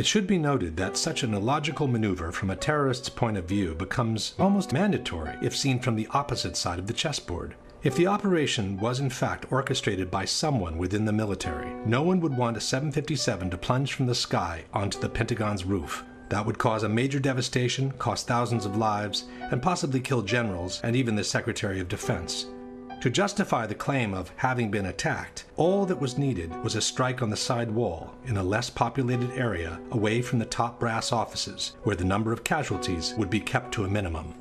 It should be noted that such an illogical maneuver from a terrorist's point of view becomes almost mandatory if seen from the opposite side of the chessboard. If the operation was in fact orchestrated by someone within the military, no one would want a 757 to plunge from the sky onto the Pentagon's roof. That would cause a major devastation, cost thousands of lives, and possibly kill generals and even the Secretary of Defense. To justify the claim of having been attacked, all that was needed was a strike on the side wall in a less populated area away from the top brass offices, where the number of casualties would be kept to a minimum.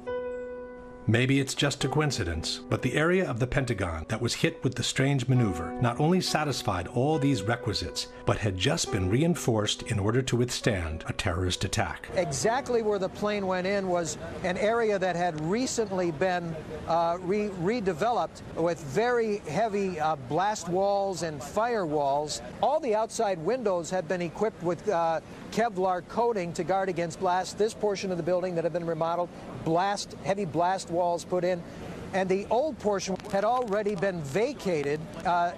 Maybe it's just a coincidence, but the area of the Pentagon that was hit with the strange maneuver not only satisfied all these requisites, but had just been reinforced in order to withstand a terrorist attack. Exactly where the plane went in was an area that had recently been redeveloped with very heavy blast walls and firewalls. All the outside windows had been equipped with Kevlar coating to guard against blast. This portion of the building that had been remodeled, heavy blast walls put in, and the old portion had already been vacated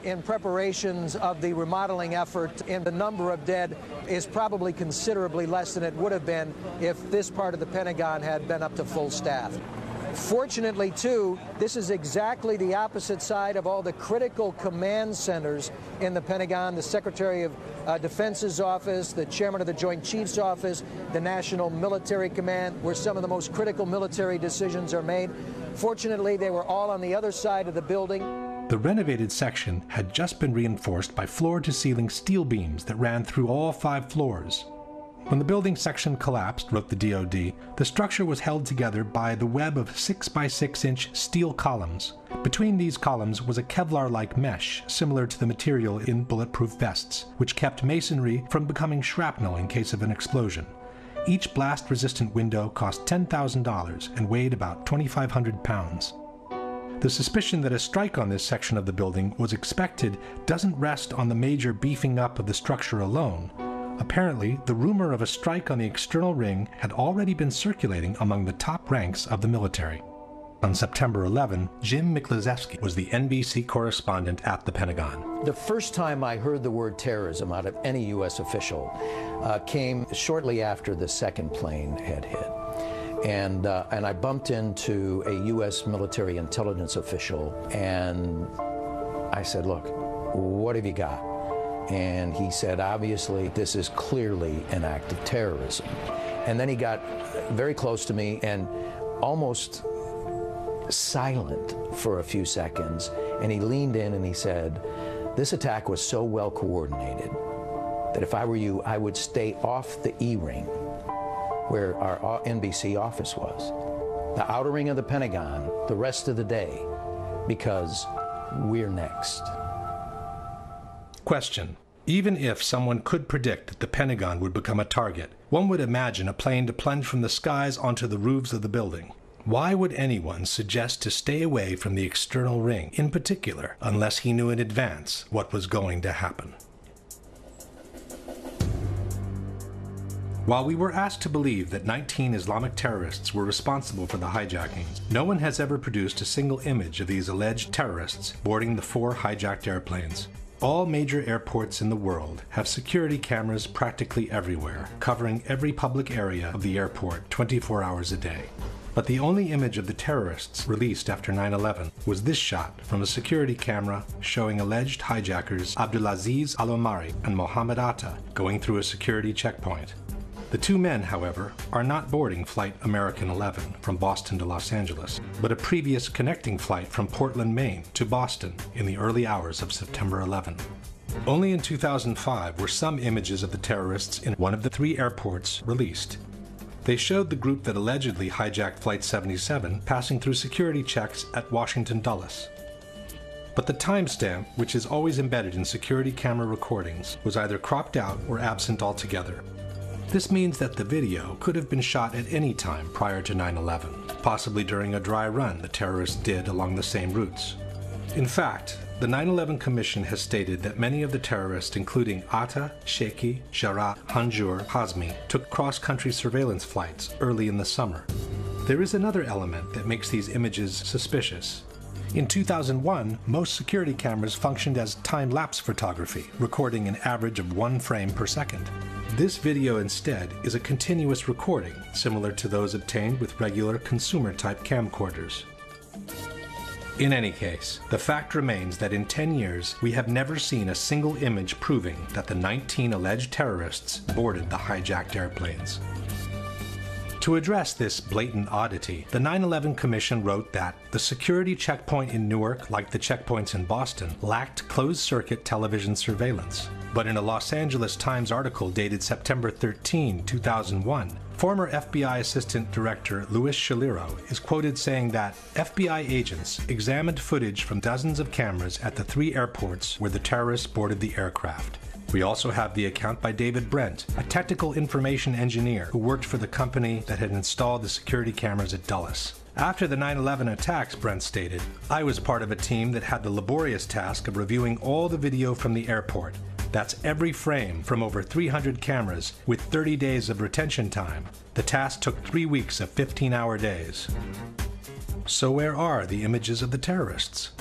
in preparations of the remodeling effort, and the number of dead is probably considerably less than it would have been if this part of the Pentagon had been up to full staff. Fortunately, too, this is exactly the opposite side of all the critical command centers in the Pentagon, the Secretary of Defense's office, the Chairman of the Joint Chiefs office, the National Military Command, where some of the most critical military decisions are made. Fortunately, they were all on the other side of the building. The renovated section had just been reinforced by floor-to-ceiling steel beams that ran through all 5 floors. When the building section collapsed, wrote the DoD, the structure was held together by the web of 6 by 6 inch steel columns. Between these columns was a Kevlar-like mesh, similar to the material in bulletproof vests, which kept masonry from becoming shrapnel in case of an explosion. Each blast-resistant window cost $10,000 and weighed about 2,500 pounds. The suspicion that a strike on this section of the building was expected doesn't rest on the major beefing up of the structure alone. Apparently, the rumor of a strike on the external ring had already been circulating among the top ranks of the military. On September 11, Jim Miklaszewski was the NBC correspondent at the Pentagon. The first time I heard the word terrorism out of any U.S. official came shortly after the second plane had hit. And I bumped into a U.S. military intelligence official, and I said, look, what have you got? And he said, obviously, this is clearly an act of terrorism. And then he got very close to me and almost silent for a few seconds. And he leaned in and he said, this attack was so well coordinated that if I were you, I would stay off the E-ring where our NBC office was, the outer ring of the Pentagon, the rest of the day, because we're next. Question. Even if someone could predict that the Pentagon would become a target, one would imagine a plane to plunge from the skies onto the roofs of the building. Why would anyone suggest to stay away from the external ring, in particular, unless he knew in advance what was going to happen? While we were asked to believe that 19 Islamic terrorists were responsible for the hijackings, no one has ever produced a single image of these alleged terrorists boarding the 4 hijacked airplanes. All major airports in the world have security cameras practically everywhere, covering every public area of the airport 24 hours a day. But the only image of the terrorists released after 9/11 was this shot from a security camera showing alleged hijackers Abdulaziz Al-Omari and Mohammed Atta going through a security checkpoint. The 2 men, however, are not boarding Flight American 11 from Boston to Los Angeles, but a previous connecting flight from Portland, Maine to Boston in the early hours of September 11. Only in 2005 were some images of the terrorists in one of the 3 airports released. They showed the group that allegedly hijacked Flight 77 passing through security checks at Washington Dulles. But the timestamp, which is always embedded in security camera recordings, was either cropped out or absent altogether. This means that the video could have been shot at any time prior to 9/11, possibly during a dry run the terrorists did along the same routes. In fact, the 9/11 Commission has stated that many of the terrorists, including Atta, Sheikhi, Jarrah, Hanjour, Hazmi, took cross-country surveillance flights early in the summer. There is another element that makes these images suspicious. In 2001, most security cameras functioned as time-lapse photography, recording an average of 1 frame per second. This video instead is a continuous recording, similar to those obtained with regular consumer-type camcorders. In any case, the fact remains that in 10 years, we have never seen a single image proving that the 19 alleged terrorists boarded the hijacked airplanes. To address this blatant oddity, the 9/11 Commission wrote that the security checkpoint in Newark, like the checkpoints in Boston, lacked closed-circuit television surveillance. But in a Los Angeles Times article dated September 13, 2001, former FBI Assistant Director Louis Shaliro is quoted saying that FBI agents examined footage from dozens of cameras at the 3 airports where the terrorists boarded the aircraft. We also have the account by David Brent, a technical information engineer who worked for the company that had installed the security cameras at Dulles. After the 9/11 attacks, Brent stated, "I was part of a team that had the laborious task of reviewing all the video from the airport. That's every frame from over 300 cameras with 30 days of retention time. The task took 3 weeks of 15-hour days." So where are the images of the terrorists?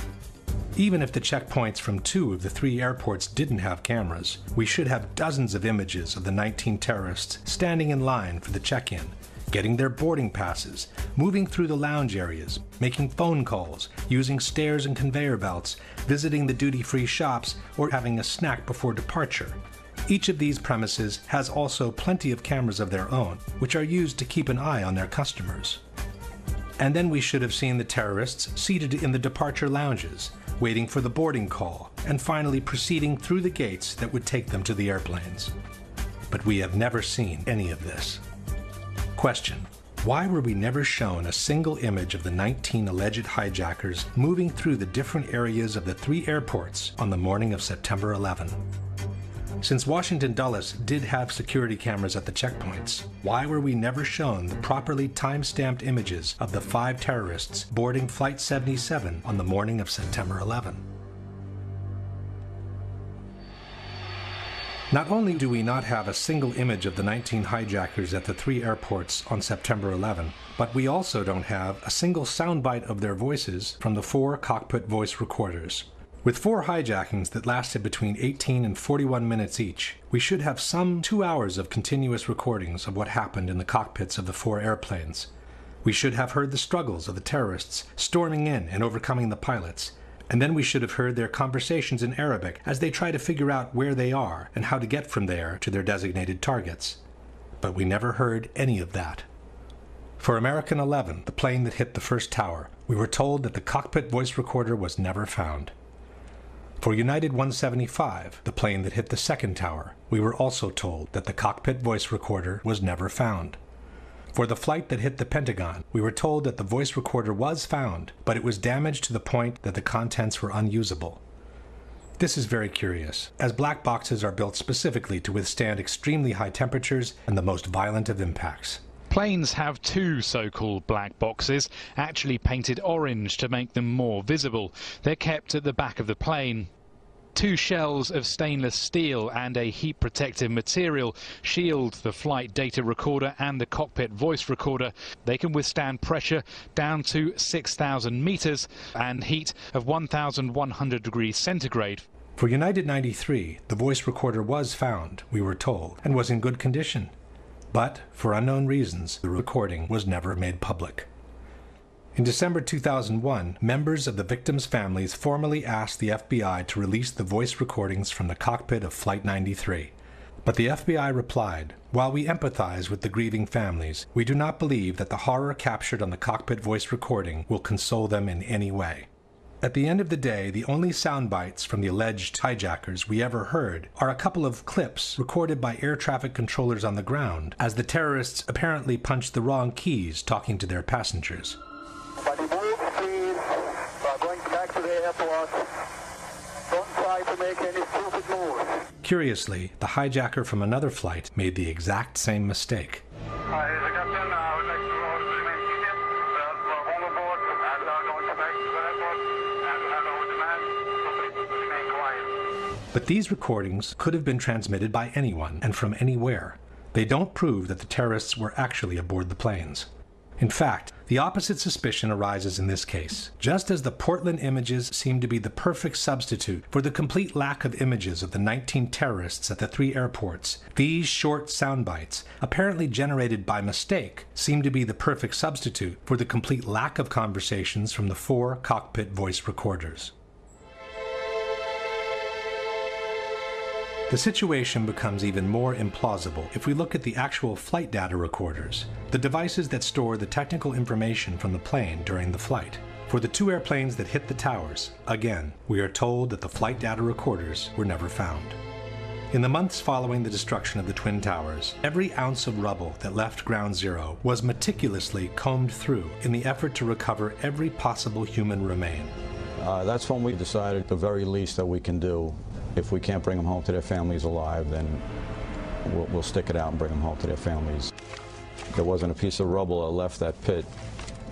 Even if the checkpoints from 2 of the 3 airports didn't have cameras, we should have dozens of images of the 19 terrorists standing in line for the check-in, getting their boarding passes, moving through the lounge areas, making phone calls, using stairs and conveyor belts, visiting the duty-free shops, or having a snack before departure. Each of these premises has also plenty of cameras of their own, which are used to keep an eye on their customers. And then we should have seen the terrorists seated in the departure lounges, waiting for the boarding call, and finally proceeding through the gates that would take them to the airplanes. But we have never seen any of this. Question: why were we never shown a single image of the 19 alleged hijackers moving through the different areas of the 3 airports on the morning of September 11? Since Washington Dulles did have security cameras at the checkpoints, why were we never shown the properly time-stamped images of the 5 terrorists boarding Flight 77 on the morning of September 11? Not only do we not have a single image of the 19 hijackers at the 3 airports on September 11, but we also don't have a single soundbite of their voices from the 4 cockpit voice recorders. With 4 hijackings that lasted between 18 and 41 minutes each, we should have some 2 hours of continuous recordings of what happened in the cockpits of the 4 airplanes. We should have heard the struggles of the terrorists storming in and overcoming the pilots, and then we should have heard their conversations in Arabic as they try to figure out where they are and how to get from there to their designated targets. But we never heard any of that. For American 11, the plane that hit the first tower, we were told that the cockpit voice recorder was never found. For United 175, the plane that hit the second tower, we were also told that the cockpit voice recorder was never found. For the flight that hit the Pentagon, we were told that the voice recorder was found, but it was damaged to the point that the contents were unusable. This is very curious, as black boxes are built specifically to withstand extremely high temperatures and the most violent of impacts. Planes have 2 so-called black boxes, actually painted orange to make them more visible. They're kept at the back of the plane. 2 shells of stainless steel and a heat-protective material shield the flight data recorder and the cockpit voice recorder. They can withstand pressure down to 6,000 meters and heat of 1,100 degrees centigrade. For United 93, the voice recorder was found, we were told, and was in good condition. But, for unknown reasons, the recording was never made public. In December 2001, members of the victims' families formally asked the FBI to release the voice recordings from the cockpit of Flight 93. But the FBI replied, "While we empathize with the grieving families, we do not believe that the horror captured on the cockpit voice recording will console them in any way." At the end of the day, the only sound bites from the alleged hijackers we ever heard are a couple of clips recorded by air traffic controllers on the ground as the terrorists apparently punched the wrong keys talking to their passengers. But move, please. Going back to the airport. Don't try to make any stupid moves. Curiously, the hijacker from another flight made the exact same mistake. Hi, the captain. I would like to remain seated. We're all aboard and are going to back to the airport and have our demand. So please remain quiet. But these recordings could have been transmitted by anyone and from anywhere. They don't prove that the terrorists were actually aboard the planes. In fact, the opposite suspicion arises in this case. Just as the Portland images seem to be the perfect substitute for the complete lack of images of the 19 terrorists at the 3 airports, these short sound bites, apparently generated by mistake, seem to be the perfect substitute for the complete lack of conversations from the 4 cockpit voice recorders. The situation becomes even more implausible if we look at the actual flight data recorders, the devices that store the technical information from the plane during the flight. For the 2 airplanes that hit the towers, again, we are told that the flight data recorders were never found. In the months following the destruction of the Twin Towers, every ounce of rubble that left Ground Zero was meticulously combed through in the effort to recover every possible human remain. That's when we decided the very least that we can do. If we can't bring them home to their families alive, then we'll stick it out and bring them home to their families. There wasn't a piece of rubble that left that pit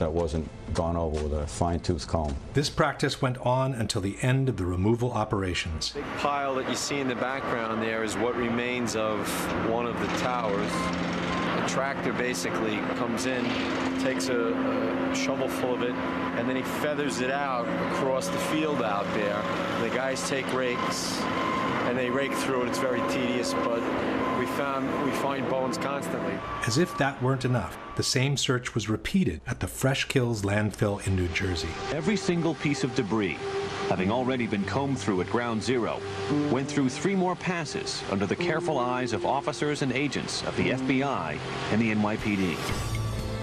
that wasn't gone over with a fine-tooth comb. This practice went on until the end of the removal operations. The big pile that you see in the background there is what remains of one of the towers. A tractor basically comes in, takes a shovel full of it, and then he feathers it out across the field out there. The guys take rakes and they rake through it. It's very tedious, but we find bones constantly. As if that weren't enough, the same search was repeated at the Fresh Kills landfill in New Jersey. Every single piece of debris, having already been combed through at Ground Zero, went through 3 more passes under the careful eyes of officers and agents of the FBI and the NYPD.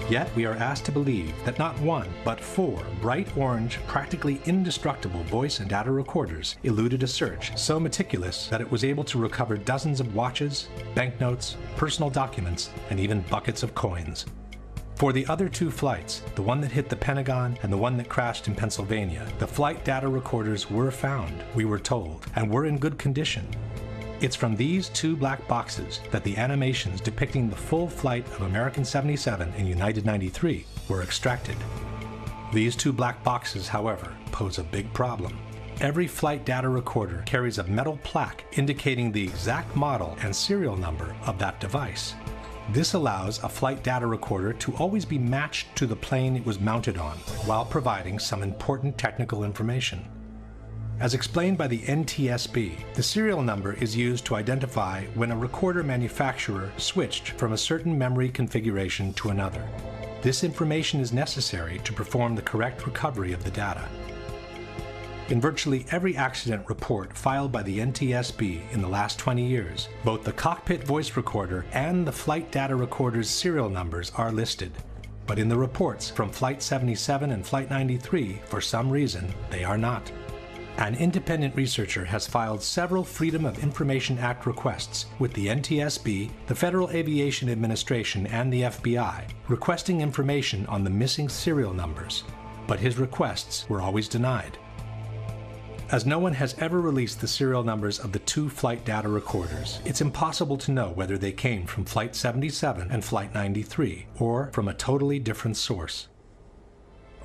Yet we are asked to believe that not 1, but 4 bright orange, practically indestructible voice and data recorders eluded a search so meticulous that it was able to recover dozens of watches, banknotes, personal documents, and even buckets of coins. For the other 2 flights, the one that hit the Pentagon and the one that crashed in Pennsylvania, the flight data recorders were found, we were told, and were in good condition. It's from these 2 black boxes that the animations depicting the full flight of American 77 and United 93 were extracted. These 2 black boxes, however, pose a big problem. Every flight data recorder carries a metal plaque indicating the exact model and serial number of that device. This allows a flight data recorder to always be matched to the plane it was mounted on, while providing some important technical information. As explained by the NTSB, the serial number is used to identify when a recorder manufacturer switched from a certain memory configuration to another. This information is necessary to perform the correct recovery of the data. In virtually every accident report filed by the NTSB in the last 20 years, both the cockpit voice recorder and the flight data recorder's serial numbers are listed. But in the reports from Flight 77 and Flight 93, for some reason, they are not. An independent researcher has filed several Freedom of Information Act requests with the NTSB, the Federal Aviation Administration, and the FBI, requesting information on the missing serial numbers, but his requests were always denied. As no one has ever released the serial numbers of the 2 flight data recorders, it's impossible to know whether they came from Flight 77 and Flight 93, or from a totally different source.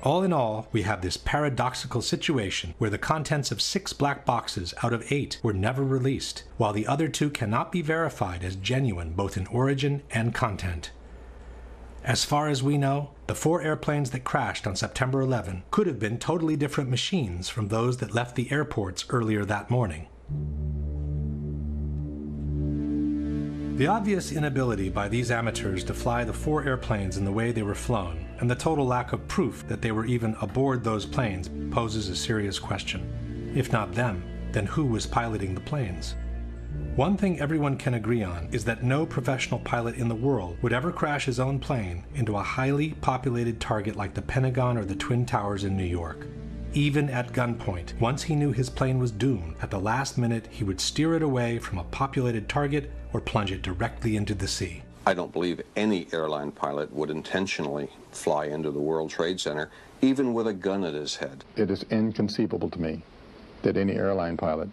All in all, we have this paradoxical situation where the contents of 6 black boxes out of 8 were never released, while the other 2 cannot be verified as genuine both in origin and content. As far as we know, the 4 airplanes that crashed on September 11 could have been totally different machines from those that left the airports earlier that morning. The obvious inability by these amateurs to fly the 4 airplanes in the way they were flown, and the total lack of proof that they were even aboard those planes, poses a serious question. If not them, then who was piloting the planes? One thing everyone can agree on is that no professional pilot in the world would ever crash his own plane into a highly populated target like the Pentagon or the Twin Towers in New York. Even at gunpoint, once he knew his plane was doomed, at the last minute he would steer it away from a populated target or plunge it directly into the sea. I don't believe any airline pilot would intentionally fly into the World Trade Center, even with a gun at his head. It is inconceivable to me that any airline pilot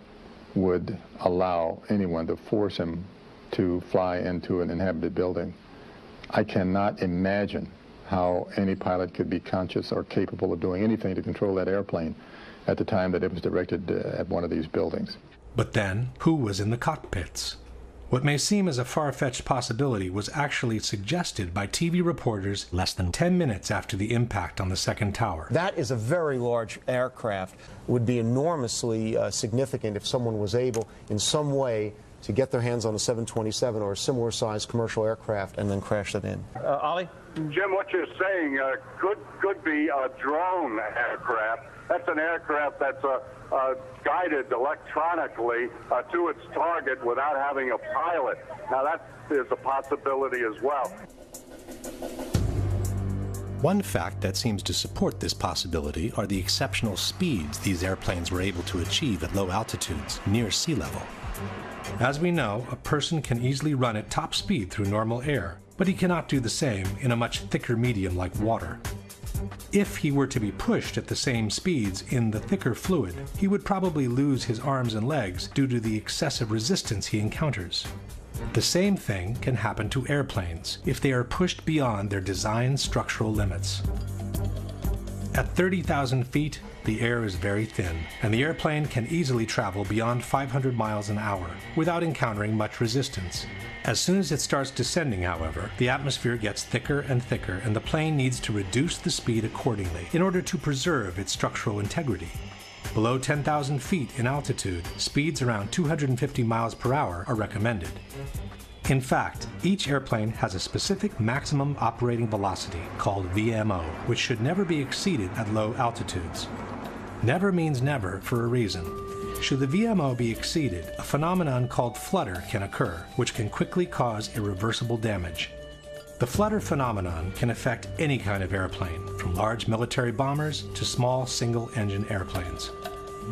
would allow anyone to force him to fly into an inhabited building. I cannot imagine how any pilot could be conscious or capable of doing anything to control that airplane at the time that it was directed at one of these buildings. But then, who was in the cockpits? What may seem as a far-fetched possibility was actually suggested by TV reporters less than 10 minutes after the impact on the second tower. That is a very large aircraft. It would be enormously significant if someone was able in some way to get their hands on a 727 or a similar sized commercial aircraft and then crash it in. Ollie? Jim, what you're saying could be a drone aircraft. That's an aircraft that's guided electronically to its target without having a pilot. Now that is a possibility as well. One fact that seems to support this possibility are the exceptional speeds these airplanes were able to achieve at low altitudes, near sea level. As we know, a person can easily run at top speed through normal air, but he cannot do the same in a much thicker medium like water. If he were to be pushed at the same speeds in the thicker fluid, he would probably lose his arms and legs due to the excessive resistance he encounters. The same thing can happen to airplanes if they are pushed beyond their design structural limits. At 30,000 feet, the air is very thin, and the airplane can easily travel beyond 500 miles an hour without encountering much resistance. As soon as it starts descending, however, the atmosphere gets thicker and thicker, and the plane needs to reduce the speed accordingly in order to preserve its structural integrity. Below 10,000 feet in altitude, speeds around 250 miles per hour are recommended. In fact, each airplane has a specific maximum operating velocity called VMO, which should never be exceeded at low altitudes. Never means never for a reason. Should the VMO be exceeded, a phenomenon called flutter can occur, which can quickly cause irreversible damage. The flutter phenomenon can affect any kind of airplane, from large military bombers to small single-engine airplanes.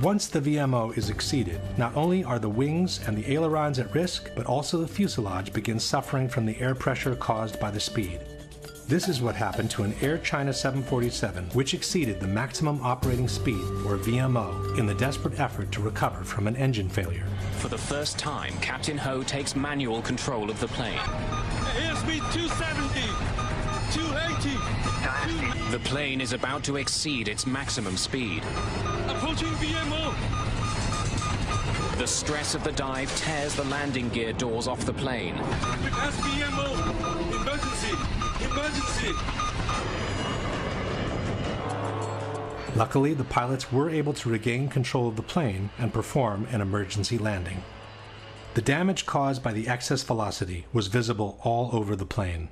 Once the VMO is exceeded, not only are the wings and the ailerons at risk, but also the fuselage begins suffering from the air pressure caused by the speed. This is what happened to an Air China 747, which exceeded the maximum operating speed, or VMO, in the desperate effort to recover from an engine failure. For the first time, Captain Ho takes manual control of the plane. Airspeed 270, 280. The plane is about to exceed its maximum speed. Approaching VMO. The stress of the dive tears the landing gear doors off the plane. It has VMO. Emergency. Emergency. Luckily, the pilots were able to regain control of the plane and perform an emergency landing. The damage caused by the excess velocity was visible all over the plane.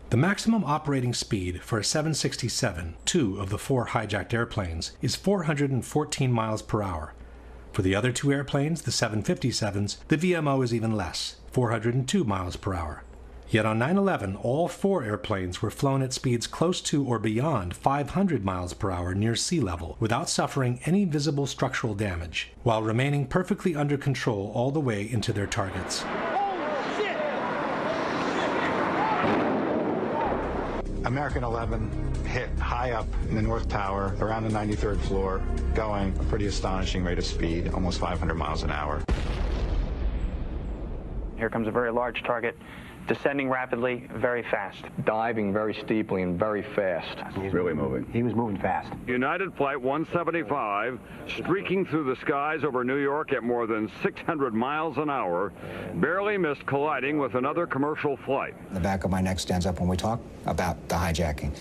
The maximum operating speed for a 767, two of the four hijacked airplanes, is 414 miles per hour. For the other two airplanes, the 757s, the VMO is even less, 402 miles per hour. Yet on 9/11, all four airplanes were flown at speeds close to or beyond 500 miles per hour near sea level without suffering any visible structural damage, while remaining perfectly under control all the way into their targets. American 11 hit high up in the North Tower, around the 93rd floor, going a pretty astonishing rate of speed, almost 500 miles an hour. Here comes a very large target, descending rapidly, very fast. Diving very steeply and very fast. He's really moving. He was moving fast. United Flight 175, streaking through the skies over New York at more than 600 miles an hour, barely missed colliding with another commercial flight. The back of my neck stands up when we talk about the hijacking.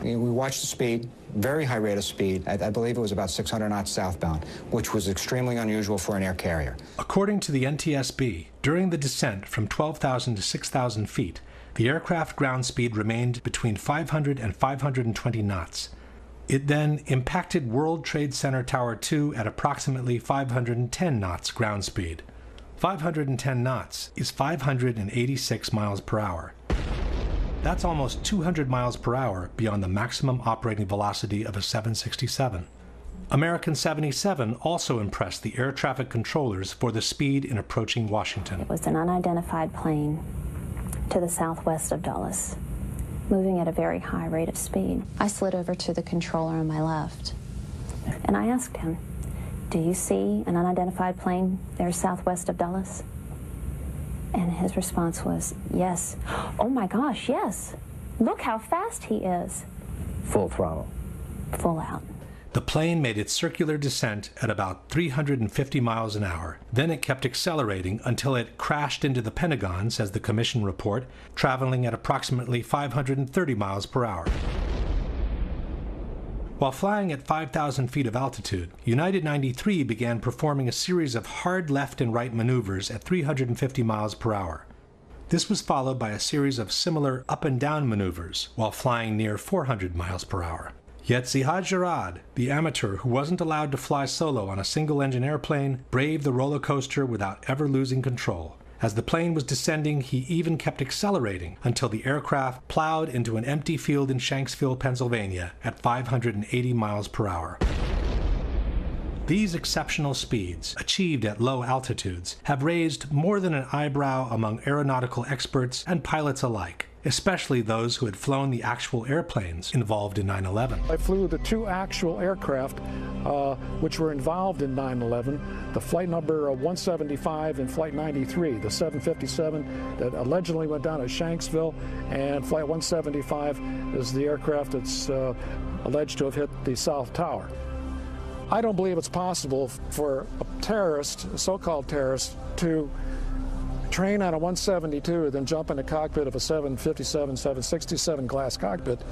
We watched the speed, very high rate of speed. I believe it was about 600 knots southbound, which was extremely unusual for an air carrier. According to the NTSB, during the descent from 12,000 to 6,000 feet, the aircraft ground speed remained between 500 and 520 knots. It then impacted World Trade Center Tower 2 at approximately 510 knots ground speed. 510 knots is 586 miles per hour. That's almost 200 miles per hour beyond the maximum operating velocity of a 767. American 77 also impressed the air traffic controllers for the speed in approaching Washington. It was an unidentified plane to the southwest of Dulles, moving at a very high rate of speed. I slid over to the controller on my left, and I asked him, "Do you see an unidentified plane there southwest of Dulles?" And his response was, "Yes." "Oh my gosh, yes. Look how fast he is." Full throttle. Full out. The plane made its circular descent at about 350 miles an hour. Then it kept accelerating until it crashed into the Pentagon, says the commission report, traveling at approximately 530 miles per hour. While flying at 5,000 feet of altitude, United 93 began performing a series of hard left and right maneuvers at 350 miles per hour. This was followed by a series of similar up and down maneuvers while flying near 400 miles per hour. Yet Zihad Jarrad, the amateur who wasn't allowed to fly solo on a single-engine airplane, braved the roller coaster without ever losing control. As the plane was descending, he even kept accelerating until the aircraft plowed into an empty field in Shanksville, Pennsylvania at 580 miles per hour. These exceptional speeds, achieved at low altitudes, have raised more than an eyebrow among aeronautical experts and pilots alike, especially those who had flown the actual airplanes involved in 9/11. I flew the two actual aircraft which were involved in 9/11, the flight number 175 and flight 93, the 757 that allegedly went down at Shanksville, and flight 175 is the aircraft that's alleged to have hit the South Tower. I don't believe it's possible for a terrorist, a so-called terrorist, to train on a 172, then jump in the cockpit of a 757, 767 glass cockpit,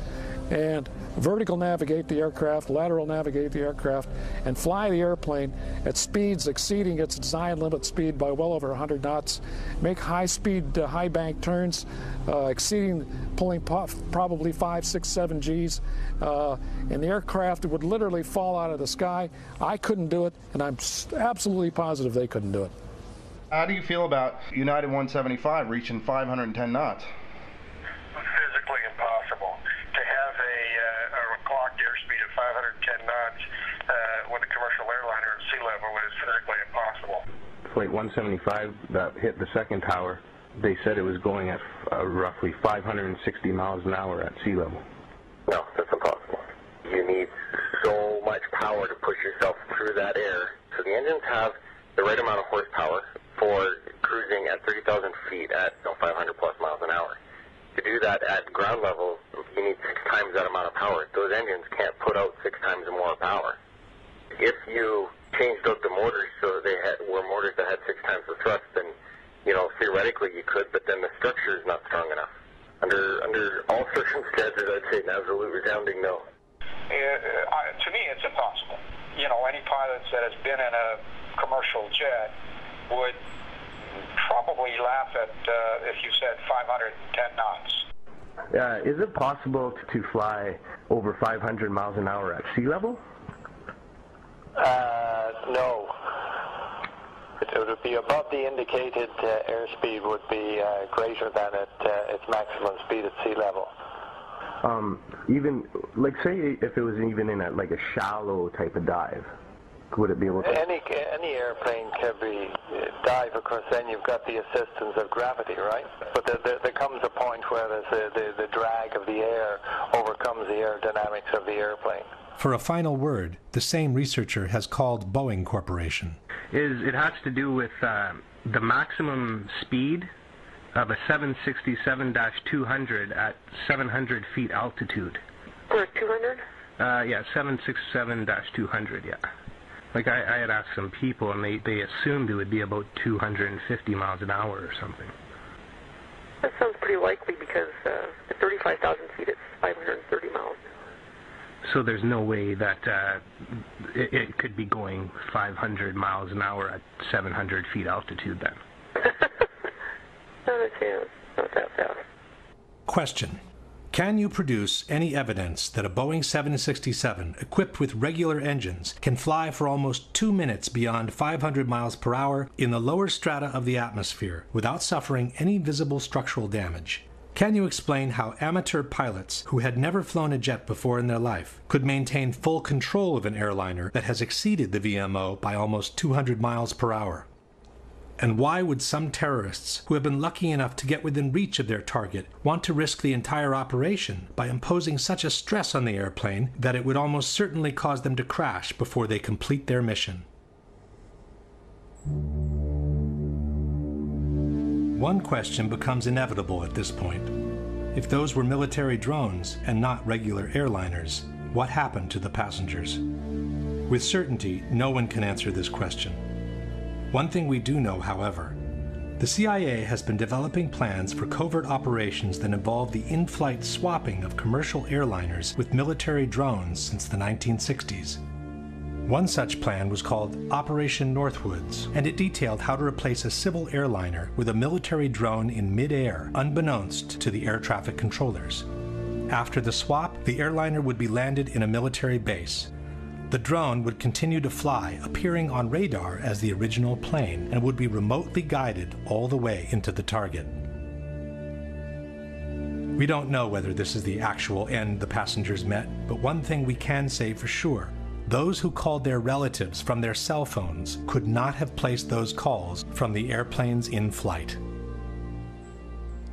and vertical navigate the aircraft, lateral navigate the aircraft, and fly the airplane at speeds exceeding its design limit speed by well over 100 knots, make high-speed, high-bank turns, pulling probably 5, 6, 7 Gs, and the aircraft would literally fall out of the sky. I couldn't do it, and I'm absolutely positive they couldn't do it. How do you feel about United 175 reaching 510 knots? Physically impossible. To have a clocked airspeed of 510 knots with a commercial airliner at sea level is physically impossible. Flight 175 that hit the second tower, they said it was going at roughly 560 miles an hour at sea level. No, that's impossible. You need so much power to push yourself through that air. So the engines have the right amount of horsepower for cruising at 30,000 feet at 500 plus miles an hour. To do that at ground level, you need 6 times that amount of power. Those engines can't put out 6 times more power. If you changed out the motors so they were motors that had 6 times the thrust, then theoretically you could, but then the structure is not strong enough. Under all circumstances, I'd say an absolute resounding no. To me, it's impossible. Any pilot that has been in a commercial jet would probably laugh at if you said 510 knots. Is it possible to fly over 500 miles an hour at sea level? No. It would be above the indicated airspeed would be greater than its maximum speed at sea level. Even, like, say if it was even in a shallow type of dive, would it be able to? Any airplane can dive, of course, then you've got the assistance of gravity, right? But there comes a point where the drag of the air overcomes the aerodynamics of the airplane. For a final word, the same researcher has called Boeing Corporation. It has to do with the maximum speed of a 767-200 at 700 feet altitude. For 200? Yeah, 767-200, yeah. Like I had asked some people, and they assumed it would be about 250 miles an hour or something. That sounds pretty likely because at 35,000 feet it's 530 miles. So there's no way that it could be going 500 miles an hour at 700 feet altitude then. Not a chance. Not that fast. Question. Can you produce any evidence that a Boeing 767 equipped with regular engines can fly for almost 2 minutes beyond 500 miles per hour in the lower strata of the atmosphere without suffering any visible structural damage? Can you explain how amateur pilots who had never flown a jet before in their life could maintain full control of an airliner that has exceeded the VMO by almost 200 miles per hour? And why would some terrorists who have been lucky enough to get within reach of their target want to risk the entire operation by imposing such a stress on the airplane that it would almost certainly cause them to crash before they complete their mission? One question becomes inevitable at this point. If those were military drones and not regular airliners, what happened to the passengers? With certainty, no one can answer this question. One thing we do know, however, the CIA has been developing plans for covert operations that involve the in-flight swapping of commercial airliners with military drones since the 1960s. One such plan was called Operation Northwoods, and it detailed how to replace a civil airliner with a military drone in mid-air, unbeknownst to the air traffic controllers. After the swap, the airliner would be landed in a military base. The drone would continue to fly, appearing on radar as the original plane, and would be remotely guided all the way into the target. We don't know whether this is the actual end the passengers met, but one thing we can say for sure: those who called their relatives from their cell phones could not have placed those calls from the airplanes in flight.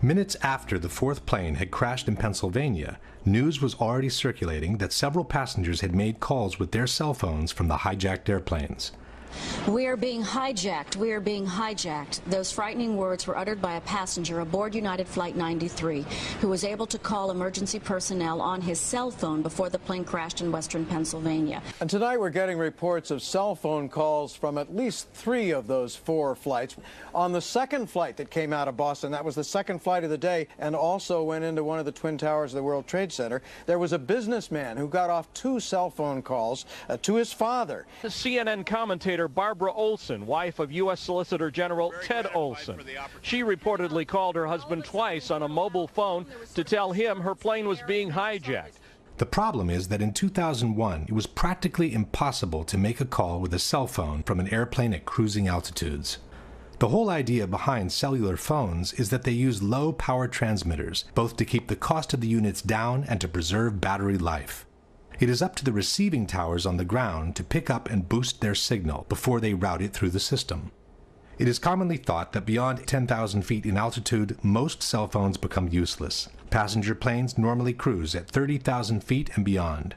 Minutes after the fourth plane had crashed in Pennsylvania, news was already circulating that several passengers had made calls with their cell phones from the hijacked airplanes. We are being hijacked. We are being hijacked. Those frightening words were uttered by a passenger aboard United Flight 93 who was able to call emergency personnel on his cell phone before the plane crashed in western Pennsylvania. And tonight we're getting reports of cell phone calls from at least 3 of those 4 flights. On the second flight that came out of Boston, that was the second flight of the day and also went into one of the Twin Towers of the World Trade Center, there was a businessman who got off 2 cell phone calls to his father. The CNN commentator Barbara Olson, wife of U.S. Solicitor General Ted Olson. She reportedly called her husband twice on a mobile phone to tell him her plane was being hijacked. The problem is that in 2001, it was practically impossible to make a call with a cell phone from an airplane at cruising altitudes. The whole idea behind cellular phones is that they use low-power transmitters, both to keep the cost of the units down and to preserve battery life. It is up to the receiving towers on the ground to pick up and boost their signal before they route it through the system. It is commonly thought that beyond 10,000 feet in altitude, most cell phones become useless. Passenger planes normally cruise at 30,000 feet and beyond.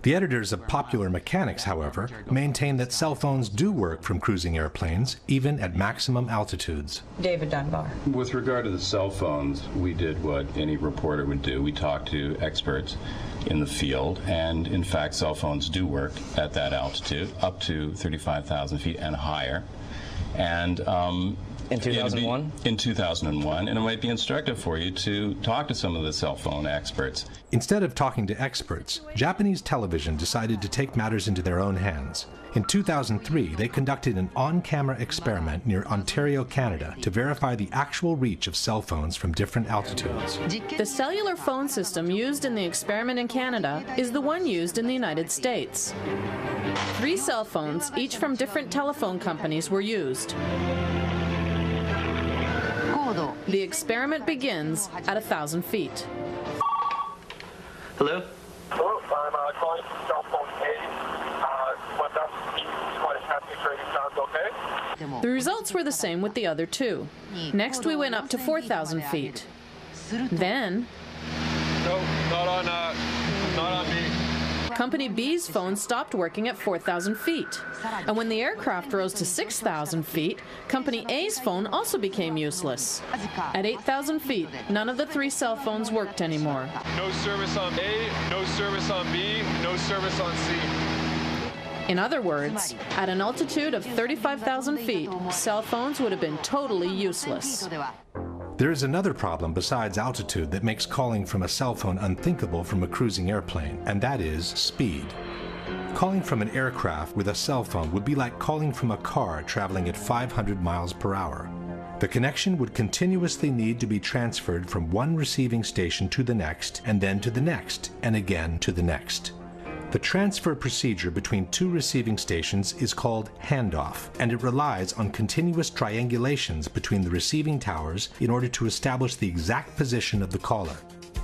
The editors of Popular Mechanics, however, maintain that cell phones do work from cruising airplanes, even at maximum altitudes. David Dunbar. With regard to the cell phones, we did what any reporter would do. We talked to experts in the field, and in fact, cell phones do work at that altitude, up to 35,000 feet and higher. And in 2001? In 2001, and it might be instructive for you to talk to some of the cell phone experts. Instead of talking to experts, Japanese television decided to take matters into their own hands. In 2003, they conducted an on-camera experiment near Ontario, Canada, to verify the actual reach of cell phones from different altitudes. The cellular phone system used in the experiment in Canada is the one used in the United States. 3 cell phones, each from different telephone companies, were used. The experiment begins at 1,000 feet. Hello? Hello, I'm calling from cell phone A. 1,000 feet, what is happening, trading sounds okay? The results were the same with the other 2. Next we went up to 4,000 feet. Then... No, not on me. Company B's phone stopped working at 4,000 feet. And when the aircraft rose to 6,000 feet, Company A's phone also became useless. At 8,000 feet, none of the 3 cell phones worked anymore. No service on A, no service on B, no service on C. In other words, at an altitude of 35,000 feet, cell phones would have been totally useless. There is another problem besides altitude that makes calling from a cell phone unthinkable from a cruising airplane, and that is speed. Calling from an aircraft with a cell phone would be like calling from a car traveling at 500 miles per hour. The connection would continuously need to be transferred from one receiving station to the next, and then to the next, and again to the next. The transfer procedure between 2 receiving stations is called handoff, and it relies on continuous triangulations between the receiving towers in order to establish the exact position of the caller.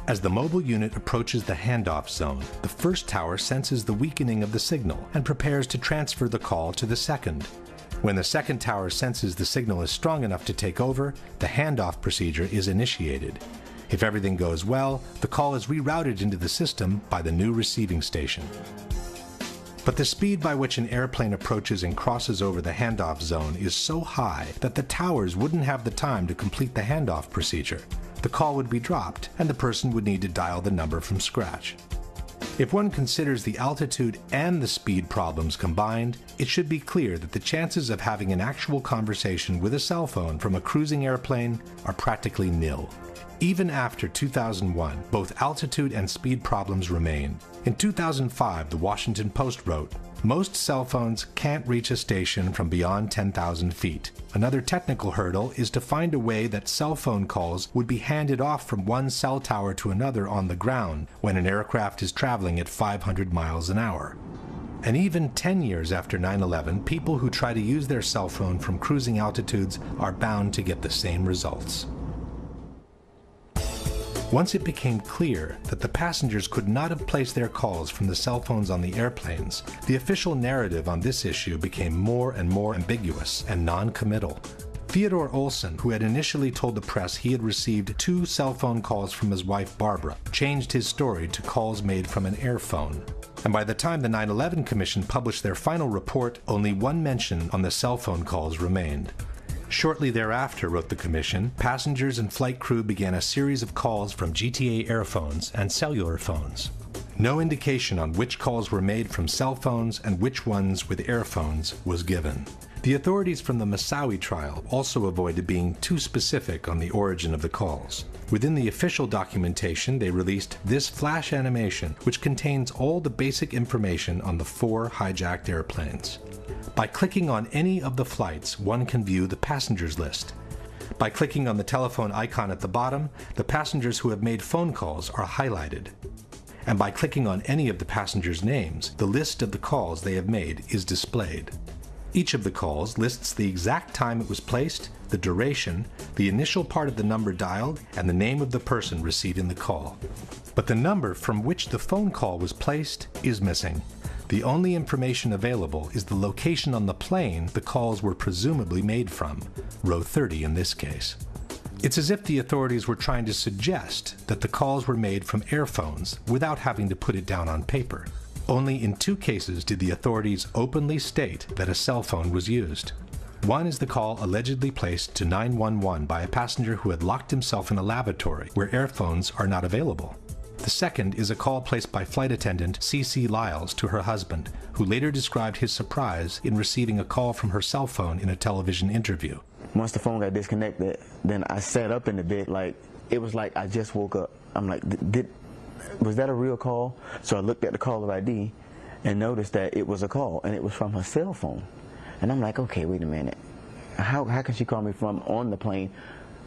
As the mobile unit approaches the handoff zone, the first tower senses the weakening of the signal and prepares to transfer the call to the second. When the second tower senses the signal is strong enough to take over, the handoff procedure is initiated. If everything goes well, the call is rerouted into the system by the new receiving station. But the speed by which an airplane approaches and crosses over the handoff zone is so high that the towers wouldn't have the time to complete the handoff procedure. The call would be dropped, and the person would need to dial the number from scratch. If one considers the altitude and the speed problems combined, it should be clear that the chances of having an actual conversation with a cell phone from a cruising airplane are practically nil. Even after 2001, both altitude and speed problems remain. In 2005, the Washington Post wrote, "Most cell phones can't reach a station from beyond 10,000 feet. Another technical hurdle is to find a way that cell phone calls would be handed off from one cell tower to another on the ground when an aircraft is traveling at 500 miles an hour." And even 10 years after 9/11, people who try to use their cell phone from cruising altitudes are bound to get the same results. Once it became clear that the passengers could not have placed their calls from the cell phones on the airplanes, the official narrative on this issue became more and more ambiguous and non-committal. Theodore Olson, who had initially told the press he had received 2 cell phone calls from his wife Barbara, changed his story to calls made from an airphone. And by the time the 9/11 Commission published their final report, only one mention on the cell phone calls remained. Shortly thereafter, wrote the Commission, passengers and flight crew began a series of calls from GTA airphones and cellular phones. No indication on which calls were made from cell phones and which ones with airphones was given. The authorities from the Moussaoui trial also avoided being too specific on the origin of the calls. Within the official documentation, they released this flash animation, which contains all the basic information on the 4 hijacked airplanes. By clicking on any of the flights, one can view the passengers list. By clicking on the telephone icon at the bottom, the passengers who have made phone calls are highlighted. And by clicking on any of the passengers' names, the list of the calls they have made is displayed. Each of the calls lists the exact time it was placed, the duration, the initial part of the number dialed, and the name of the person receiving the call. But the number from which the phone call was placed is missing. The only information available is the location on the plane the calls were presumably made from, row 30 in this case. It's as if the authorities were trying to suggest that the calls were made from airphones without having to put it down on paper. Only in 2 cases did the authorities openly state that a cell phone was used. One is the call allegedly placed to 911 by a passenger who had locked himself in a lavatory where airphones are not available. The second is a call placed by flight attendant C.C. Lyles to her husband, who later described his surprise in receiving a call from her cell phone in a television interview. Once the phone got disconnected, then I sat up in the bed like, it was like I just woke up. I'm like, was that a real call? So I looked at the caller ID and noticed that it was a call, and it was from her cell phone. And I'm like, okay, wait a minute. How can she call me from on the plane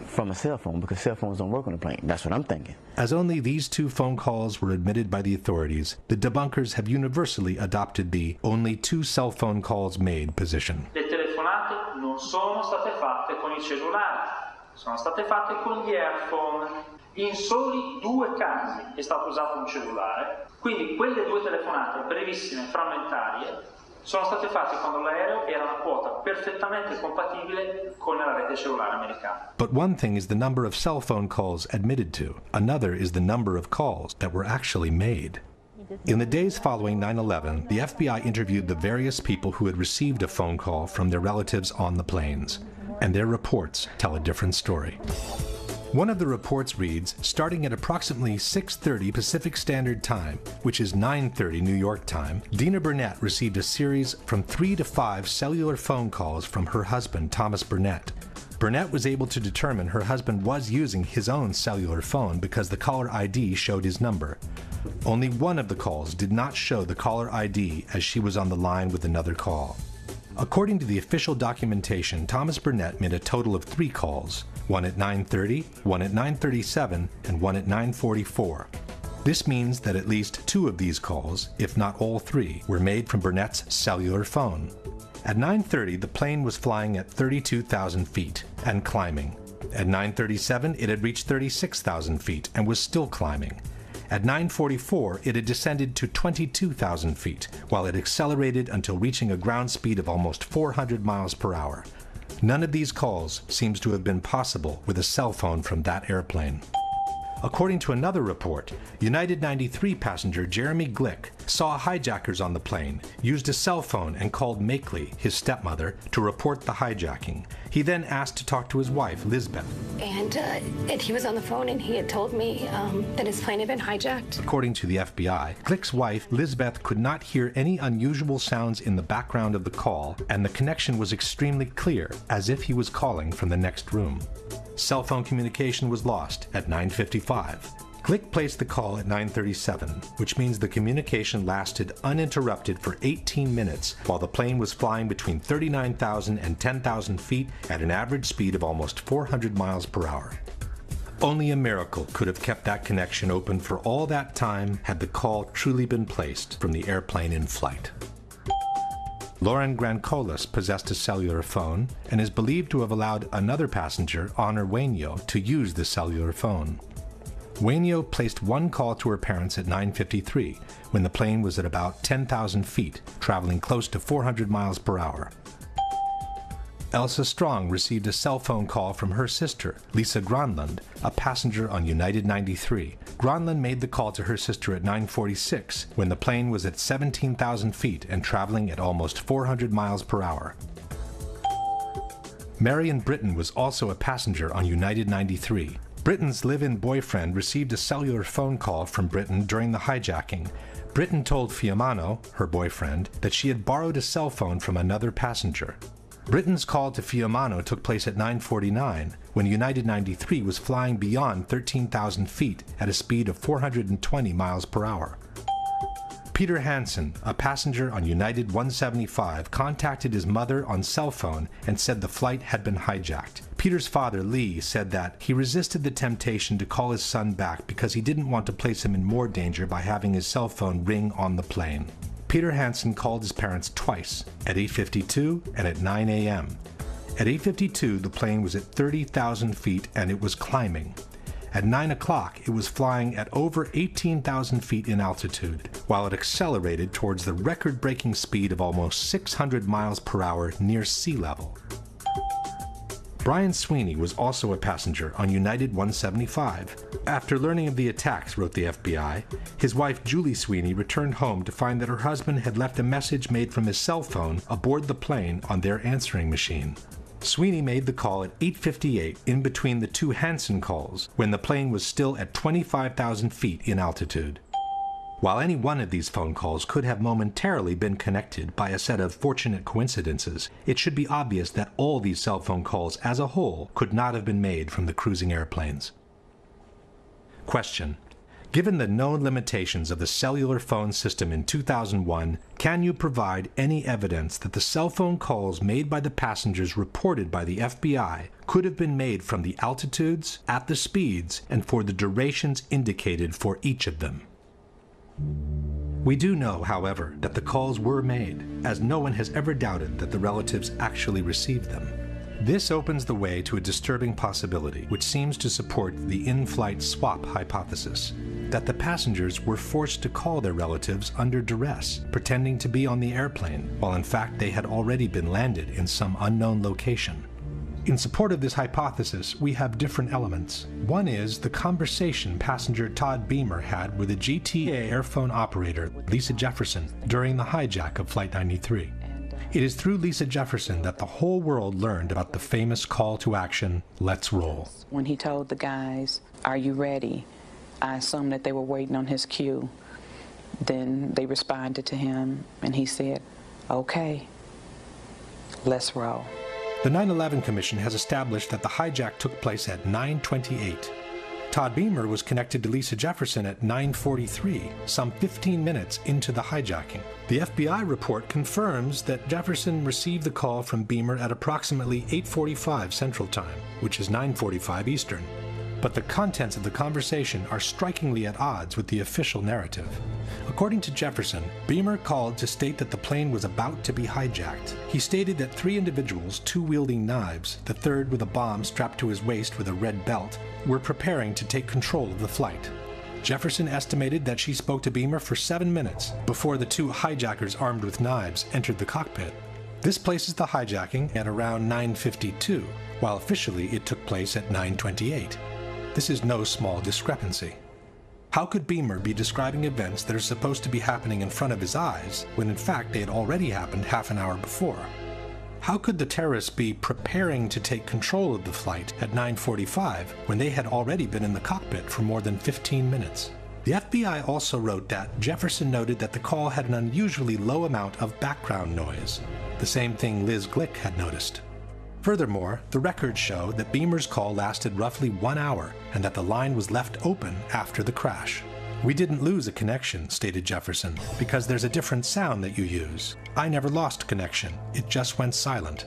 from a cell phone, because cell phones don't work on a plane? That's what I'm thinking. As only these 2 phone calls were admitted by the authorities, the debunkers have universally adopted the only 2 cell phone calls made position. Le telefonate non sono state fatte con i cellulari, sono state fatte con gli earphone. In soli 2 casi è stato usato un cellulare, quindi quelle 2 telefonate brevissime, frammentarie, sono state fatte quando l'aereo era una quota perfettamente compatibile con la rete cellulare americana. But one thing is the number of cell phone calls admitted to. Another is the number of calls that were actually made. In the days following 9/11, the FBI interviewed the various people who had received a phone call from their relatives on the planes, and their reports tell a different story. One of the reports reads, starting at approximately 6:30 Pacific Standard Time, which is 9:30 New York time, Dina Burnett received a series from 3 to 5 cellular phone calls from her husband, Thomas Burnett. Burnett was able to determine her husband was using his own cellular phone because the caller ID showed his number. Only one of the calls did not show the caller ID, as she was on the line with another call. According to the official documentation, Thomas Burnett made a total of 3 calls, one at 9:30, one at 9:37, and one at 9:44. This means that at least 2 of these calls, if not all 3, were made from Burnett's cellular phone. At 9:30, the plane was flying at 32,000 feet and climbing. At 9:37, it had reached 36,000 feet and was still climbing. At 9:44, it had descended to 22,000 feet, while it accelerated until reaching a ground speed of almost 400 miles per hour. None of these calls seems to have been possible with a cell phone from that airplane. According to another report, United 93 passenger Jeremy Glick saw hijackers on the plane, used a cell phone, and called Makeley, his stepmother, to report the hijacking. He then asked to talk to his wife, Lisbeth. And he was on the phone and he had told me that his plane had been hijacked. According to the FBI, Glick's wife, Lisbeth, could not hear any unusual sounds in the background of the call, and the connection was extremely clear, as if he was calling from the next room. Cell phone communication was lost at 9:55. Glick placed the call at 9:37, which means the communication lasted uninterrupted for 18 minutes while the plane was flying between 39,000 and 10,000 feet at an average speed of almost 400 miles per hour. Only a miracle could have kept that connection open for all that time had the call truly been placed from the airplane in flight. Lauren Grancolas possessed a cellular phone and is believed to have allowed another passenger, Honor Wainio, to use the cellular phone. Wainio placed one call to her parents at 9:53, when the plane was at about 10,000 feet, traveling close to 400 miles per hour. Elsa Strong received a cell phone call from her sister, Lisa Gronlund, a passenger on United 93. Gronlund made the call to her sister at 9:46, when the plane was at 17,000 feet and traveling at almost 400 miles per hour. Marion Britton was also a passenger on United 93. Britton's live-in boyfriend received a cellular phone call from Britton during the hijacking. Britton told Fiumano, her boyfriend, that she had borrowed a cell phone from another passenger. Britton's call to Fiumano took place at 9:49, when United 93 was flying beyond 13,000 feet at a speed of 420 miles per hour. Peter Hansen, a passenger on United 175, contacted his mother on cell phone and said the flight had been hijacked. Peter's father, Lee, said that he resisted the temptation to call his son back because he didn't want to place him in more danger by having his cell phone ring on the plane. Peter Hansen called his parents twice, at 8:52 and at 9 a.m. At 8:52, the plane was at 30,000 feet and it was climbing. At 9 o'clock, it was flying at over 18,000 feet in altitude, while it accelerated towards the record-breaking speed of almost 600 miles per hour near sea level. Brian Sweeney was also a passenger on United 175. After learning of the attacks, wrote the FBI, his wife Julie Sweeney returned home to find that her husband had left a message made from his cell phone aboard the plane on their answering machine. Sweeney made the call at 8:58 in between the two Hansen calls, when the plane was still at 25,000 feet in altitude. While any one of these phone calls could have momentarily been connected by a set of fortunate coincidences, it should be obvious that all these cell phone calls as a whole could not have been made from the cruising airplanes. Question: given the known limitations of the cellular phone system in 2001, can you provide any evidence that the cell phone calls made by the passengers reported by the FBI could have been made from the altitudes, at the speeds, and for the durations indicated for each of them? We do know, however, that the calls were made, as no one has ever doubted that the relatives actually received them. This opens the way to a disturbing possibility, which seems to support the in-flight swap hypothesis, that the passengers were forced to call their relatives under duress, pretending to be on the airplane, while in fact they had already been landed in some unknown location. In support of this hypothesis, we have different elements. One is the conversation passenger Todd Beamer had with a GTA airphone operator, Lisa Jefferson, during the hijack of Flight 93. It is through Lisa Jefferson that the whole world learned about the famous call to action, "Let's roll." When he told the guys, "Are you ready?" I assumed that they were waiting on his cue. Then they responded to him, and he said, "Okay, let's roll." The 9/11 Commission has established that the hijack took place at 9:28. Todd Beamer was connected to Lisa Jefferson at 9:43, some 15 minutes into the hijacking. The FBI report confirms that Jefferson received the call from Beamer at approximately 8:45 Central Time, which is 9:45 Eastern. But the contents of the conversation are strikingly at odds with the official narrative. According to Jefferson, Beamer called to state that the plane was about to be hijacked. He stated that 3 individuals, 2 wielding knives, the third with a bomb strapped to his waist with a red belt, were preparing to take control of the flight. Jefferson estimated that she spoke to Beamer for 7 minutes before the 2 hijackers armed with knives entered the cockpit. This places the hijacking at around 9:52, while officially it took place at 9:28. This is no small discrepancy. How could Beamer be describing events that are supposed to be happening in front of his eyes when in fact they had already happened half an hour before? How could the terrorists be preparing to take control of the flight at 9:45 when they had already been in the cockpit for more than 15 minutes? The FBI also wrote that Jefferson noted that the call had an unusually low amount of background noise, the same thing Liz Glick had noticed. Furthermore, the records show that Beamer's call lasted roughly 1 hour and that the line was left open after the crash. "We didn't lose a connection," stated Jefferson, "because there's a different sound that you use. I never lost connection. It just went silent."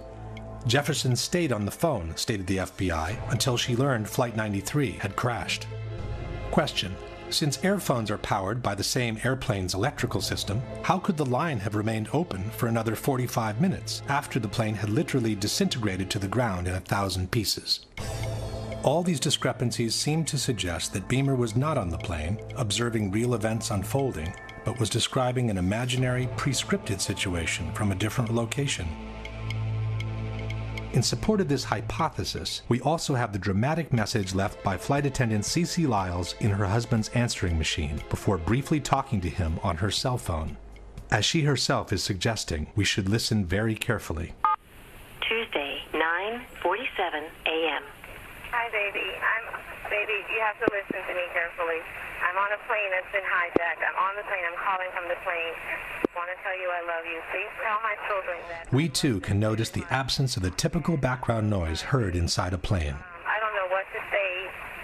Jefferson stayed on the phone, stated the FBI, until she learned Flight 93 had crashed. Question: since airphones are powered by the same airplane's electrical system, how could the line have remained open for another 45 minutes after the plane had literally disintegrated to the ground in 1,000 pieces? All these discrepancies seem to suggest that Beamer was not on the plane, observing real events unfolding, but was describing an imaginary, pre-scripted situation from a different location. In support of this hypothesis, we also have the dramatic message left by flight attendant Cece Lyles in her husband's answering machine before briefly talking to him on her cell phone. As she herself is suggesting, we should listen very carefully. Tuesday, 9:47 a.m. Hi, baby. Baby, you have to listen to me carefully. I'm on a plane that's been hijacked. I'm on the plane. I'm calling from the plane. I want to tell you I love you. Please tell my children that. We too can notice the absence of the typical background noise heard inside a plane. I don't know what to say.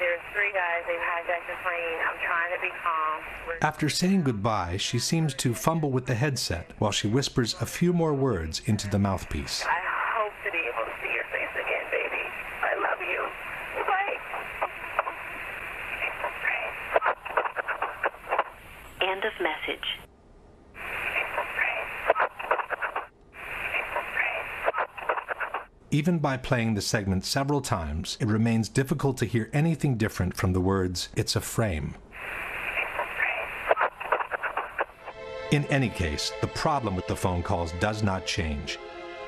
There's 3 guys. They've hijacked the plane. I'm trying to be calm. After saying goodbye, she seems to fumble with the headset while she whispers a few more words into the mouthpiece. I hope to be able to see your face again, baby. I love you. Bye. End of message. Even by playing the segment several times, it remains difficult to hear anything different from the words, "It's a frame." In any case, the problem with the phone calls does not change.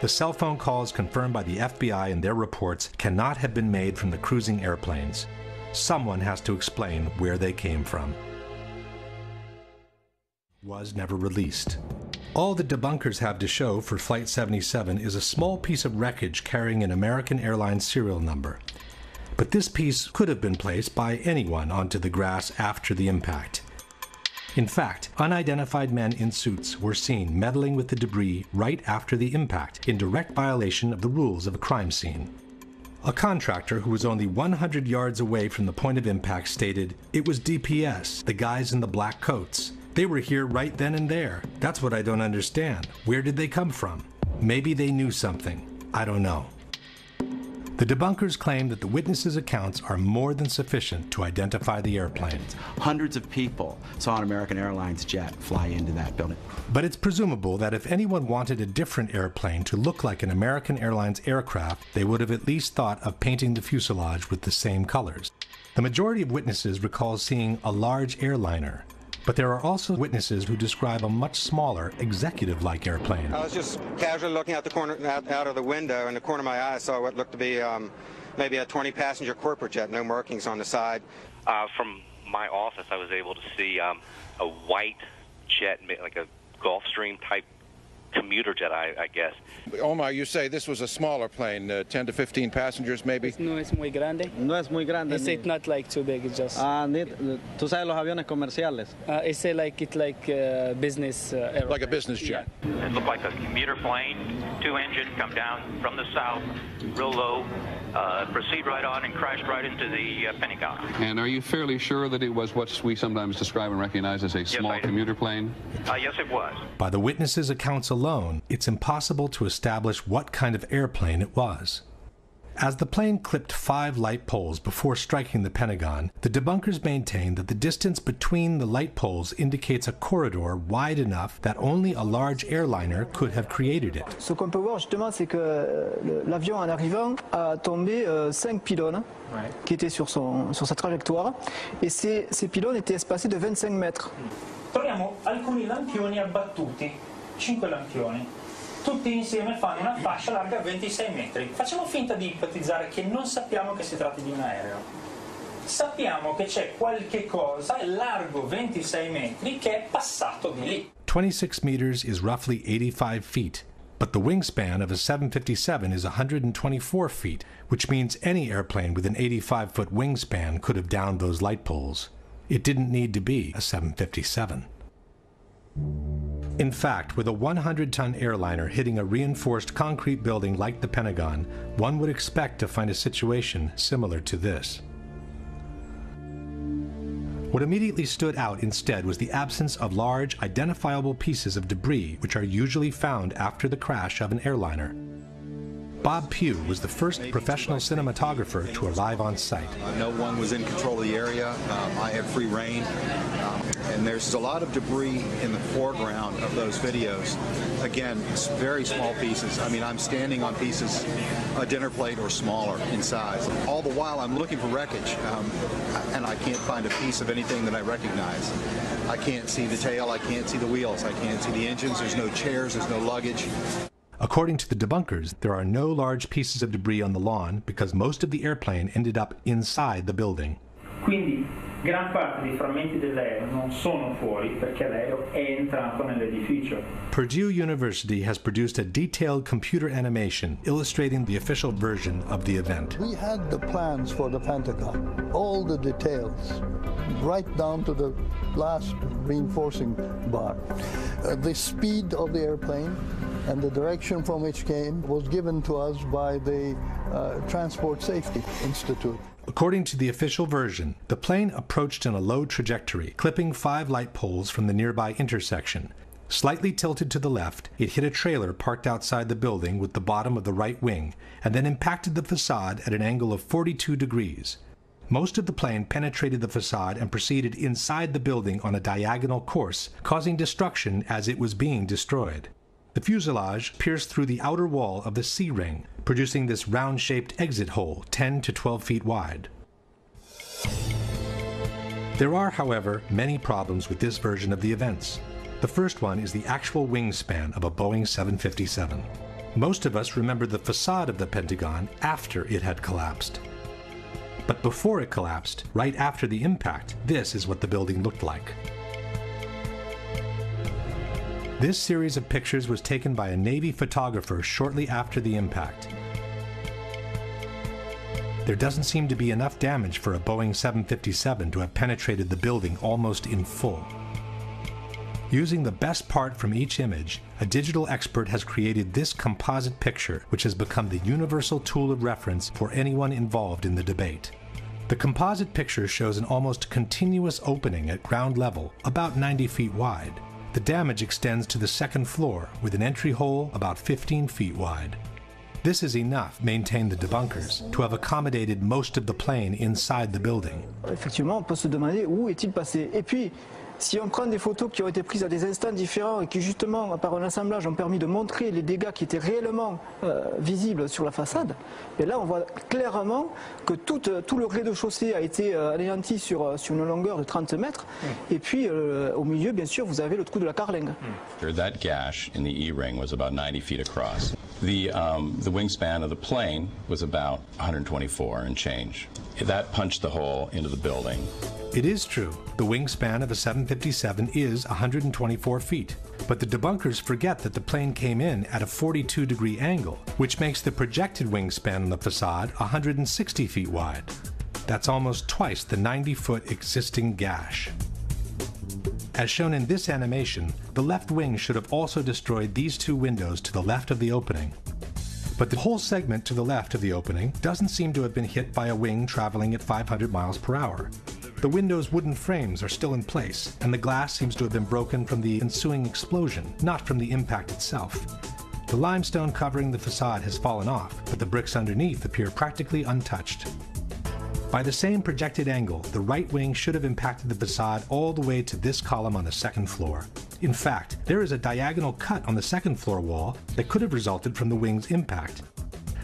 The cell phone calls confirmed by the FBI in their reports cannot have been made from the cruising airplanes. Someone has to explain where they came from. Was never released. All the debunkers have to show for Flight 77 is a small piece of wreckage carrying an American Airlines serial number. But this piece could have been placed by anyone onto the grass after the impact. In fact, unidentified men in suits were seen meddling with the debris right after the impact, in direct violation of the rules of a crime scene. A contractor who was only 100 yards away from the point of impact stated, "It was DPS, the guys in the black coats. They were here right then and there. That's what I don't understand. Where did they come from? Maybe they knew something. I don't know." The debunkers claim that the witnesses' accounts are more than sufficient to identify the airplane. Hundreds of people saw an American Airlines jet fly into that building. But it's presumable that if anyone wanted a different airplane to look like an American Airlines aircraft, they would have at least thought of painting the fuselage with the same colors. The majority of witnesses recall seeing a large airliner, but there are also witnesses who describe a much smaller, executive-like airplane. I was just casually looking out the corner, out of the window, and the corner of my eye saw what looked to be maybe a 20-passenger corporate jet, no markings on the side. From my office, I was able to see a white jet, like a Gulfstream type commuter jet, I guess. Omar, you say this was a smaller plane, 10 to 15 passengers maybe? No es muy grande. No es muy grande. It's not like too big, it's just... ¿Tú sabes los aviones comerciales? It's like business airplane. Like a business jet. Yeah. It looked like a commuter plane, 2-engine, come down from the south, real low, proceed right on and crashed right into the Pentagon. And are you fairly sure that it was what we sometimes describe and recognize as a small commuter plane? Yes, it was. By the witnesses' accounts alone, it's impossible to establish what kind of airplane it was. As the plane clipped 5 light poles before striking the Pentagon, the debunkers maintain that the distance between the light poles indicates a corridor wide enough that only a large airliner could have created it. Ce qu'on peut voir justement, c'est que l'avion en arrivant a tombé 5 pylônes qui étaient sur sa trajectoire, et ces pylônes étaient espacés de 25 mètres. Troviamo alcuni lampioni abbattuti, 5 lampioni. Tutti insieme fanno una fascia larga 26 metri. Facciamo finta di ipotizzare che non sappiamo che si tratti di un aereo. sappiamo che c'è qualche cosa largo 26 metri che è passato di lì. 26 meters is roughly 85 feet, but the wingspan of a 757 is 124 feet, which means any airplane with an 85-foot wingspan could have downed those light poles. It didn't need to be a 757. In fact, with a 100-ton airliner hitting a reinforced concrete building like the Pentagon, one would expect to find a situation similar to this. What immediately stood out instead was the absence of large, identifiable pieces of debris which are usually found after the crash of an airliner. Bob Pugh was the first professional cinematographer to arrive on site. No one was in control of the area. I had free reign. And there's a lot of debris in the foreground of those videos. Again, it's very small pieces. I mean, I'm standing on pieces, a dinner plate or smaller in size. All the while, I'm looking for wreckage, and I can't find a piece of anything that I recognize. I can't see the tail, I can't see the wheels, I can't see the engines, there's no chairs, there's no luggage. According to the debunkers, there are no large pieces of debris on the lawn because most of the airplane ended up inside the building. Quindi gran parte dei frammenti dell'aereo non sono fuori perché l'aereo è entrato nell'edificio. Purdue University has produced a detailed computer animation illustrating the official version of the event. We had the plans for the Pentagon, all the details, right down to the last reinforcing bar. The speed of the airplane and the direction from which came was given to us by the Transport Safety Institute. According to the official version, the plane approached in a low trajectory, clipping 5 light poles from the nearby intersection. Slightly tilted to the left, it hit a trailer parked outside the building with the bottom of the right wing, and then impacted the facade at an angle of 42 degrees. Most of the plane penetrated the facade and proceeded inside the building on a diagonal course, causing destruction as it was being destroyed. The fuselage pierced through the outer wall of the C-ring, producing this round-shaped exit hole 10 to 12 feet wide. There are, however, many problems with this version of the events. The first one is the actual wingspan of a Boeing 757. Most of us remember the facade of the Pentagon after it had collapsed. But before it collapsed, right after the impact, this is what the building looked like. This series of pictures was taken by a Navy photographer shortly after the impact. There doesn't seem to be enough damage for a Boeing 757 to have penetrated the building almost in full. Using the best part from each image, a digital expert has created this composite picture, which has become the universal tool of reference for anyone involved in the debate. The composite picture shows an almost continuous opening at ground level, about 90 feet wide. The damage extends to the second floor, with an entry hole about 15 feet wide. This is enough, maintain the debunkers, to have accommodated most of the plane inside the building. Effectivement, on peut se demander où est-il passé. Et puis, si on prend des photos qui ont été prises à des instants différents et qui justement, par un assemblage, ont permis de montrer les dégâts qui étaient réellement visibles sur la façade, et là on voit clairement que tout le rez-de-chaussée a été anéanti sur une longueur de 30 mètres, et puis au milieu, bien sûr, vous avez le trou de la carlingue. That gash in the E-ring was about 90 feet across. The wingspan of the plane was about 124 and change. That punched the hole into the building. It is true, the wingspan of a 757 is 124 feet, but the debunkers forget that the plane came in at a 42-degree angle, which makes the projected wingspan on the facade 160 feet wide. That's almost twice the 90-foot existing gash. As shown in this animation, the left wing should have also destroyed these 2 windows to the left of the opening. But the whole segment to the left of the opening doesn't seem to have been hit by a wing traveling at 500 miles per hour. The window's wooden frames are still in place, and the glass seems to have been broken from the ensuing explosion, not from the impact itself. The limestone covering the facade has fallen off, but the bricks underneath appear practically untouched. By the same projected angle, the right wing should have impacted the facade all the way to this column on the second floor. In fact, there is a diagonal cut on the second floor wall that could have resulted from the wing's impact.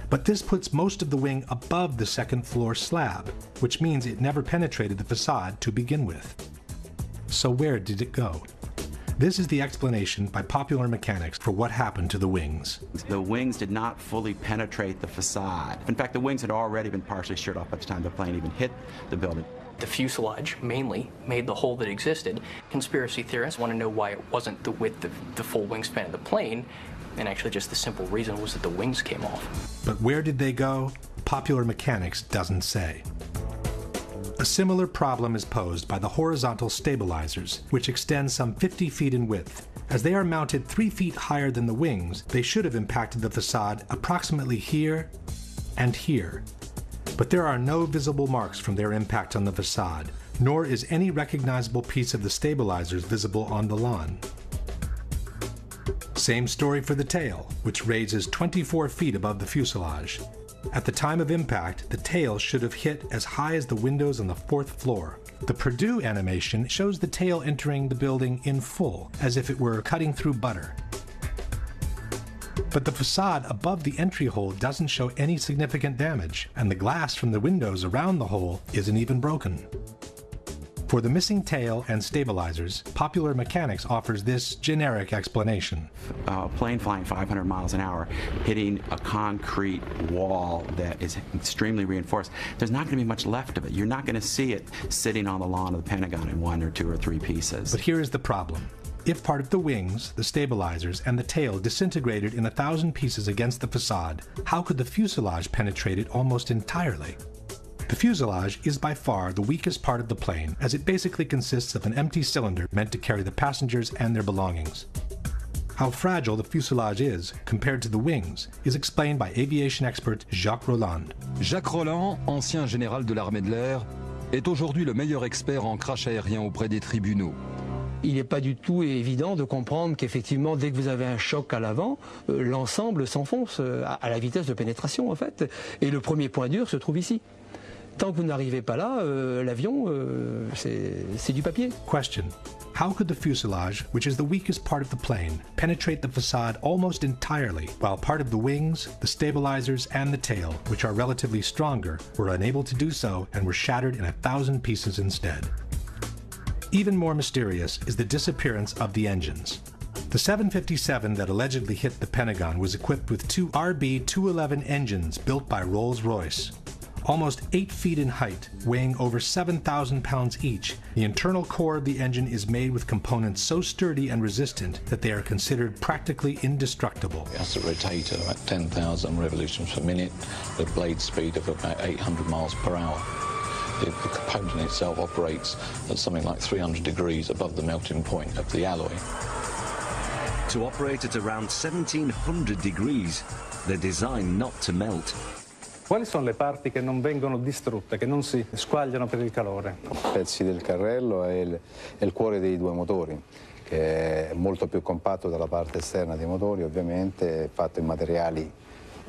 But this puts most of the wing above the second floor slab, which means it never penetrated the facade to begin with. So where did it go? This is the explanation by Popular Mechanics for what happened to the wings. The wings did not fully penetrate the facade. In fact, the wings had already been partially sheared off by the time the plane even hit the building. The fuselage mainly made the hole that existed. Conspiracy theorists want to know why it wasn't the width of the full wingspan of the plane, and actually just the simple reason was that the wings came off. But where did they go? Popular Mechanics doesn't say. A similar problem is posed by the horizontal stabilizers, which extend some 50 feet in width. As they are mounted 3 feet higher than the wings, they should have impacted the facade approximately here and here. But there are no visible marks from their impact on the facade, nor is any recognizable piece of the stabilizers visible on the lawn. Same story for the tail, which raises 24 feet above the fuselage. At the time of impact, the tail should have hit as high as the windows on the 4th floor. The Purdue animation shows the tail entering the building in full, as if it were cutting through butter. But the facade above the entry hole doesn't show any significant damage, and the glass from the windows around the hole isn't even broken. For the missing tail and stabilizers, Popular Mechanics offers this generic explanation. A plane flying 500 miles an hour, hitting a concrete wall that is extremely reinforced, there's not going to be much left of it. You're not going to see it sitting on the lawn of the Pentagon in 1 or 2 or 3 pieces. But here is the problem. If part of the wings, the stabilizers, and the tail disintegrated in 1,000 pieces against the facade, how could the fuselage penetrate it almost entirely? The fuselage is by far the weakest part of the plane, as it basically consists of an empty cylinder meant to carry the passengers and their belongings. How fragile the fuselage is compared to the wings is explained by aviation expert Jacques Rolland. Jacques Rolland, ancien général de l'armée de l'air, est aujourd'hui le meilleur expert en crash aérien auprès des tribunaux. Il n'est pas du tout évident de comprendre qu'effectivement, dès que vous avez un choc à l'avant, l'ensemble s'enfonce à la vitesse de pénétration en fait. Et le premier point dur se trouve ici. Tant que vous n'arrivez pas là, l'avion, c'est du papier. Question. How could the fuselage, which is the weakest part of the plane, penetrate the facade almost entirely, while part of the wings, the stabilizers, and the tail, which are relatively stronger, were unable to do so and were shattered in 1,000 pieces instead? Even more mysterious is the disappearance of the engines. The 757 that allegedly hit the Pentagon was equipped with 2 RB-211 engines built by Rolls-Royce. Almost 8 feet in height, weighing over 7,000 pounds each, the internal core of the engine is made with components so sturdy and resistant that they are considered practically indestructible. It has to rotate at about 10,000 revolutions per minute, with a blade speed of about 800 miles per hour. The component itself operates at something like 300 degrees above the melting point of the alloy. To operate at around 1700 degrees, they're designed not to melt. Quali sono le parti che non vengono distrutte, che non si squagliano per il calore? Pezzi del carrello e il cuore dei 2 motori, che è molto più compatto dalla parte esterna dei motori, ovviamente è fatto in materiali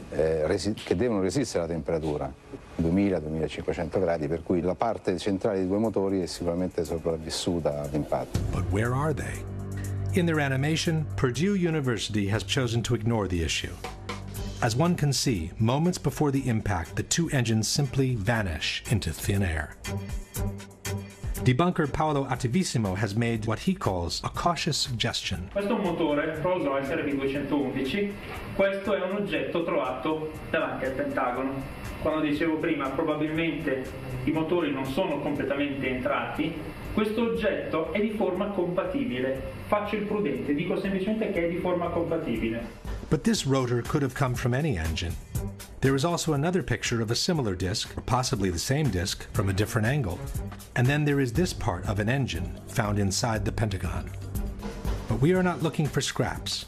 che devono resistere alla temperatura, 2000-2500 gradi, per cui la parte centrale dei 2 motori è sicuramente sopravvissuta all'impatto. But where are they? In their animation, Purdue University has chosen to ignore the issue. As one can see, moments before the impact, the 2 engines simply vanish into thin air. Debunker Paolo Attivissimo has made what he calls a cautious suggestion. Questo è un motore Rolls-Royce RB211, questo è un oggetto trovato davanti al Pentagono. Quando dicevo prima, probabilmente i motori non sono completamente entrati, questo oggetto è di forma compatibile. Faccio il prudente, dico semplicemente che è di forma compatibile. But this rotor could have come from any engine. There is also another picture of a similar disc, or possibly the same disc, from a different angle. And then there is this part of an engine found inside the Pentagon. But we are not looking for scraps.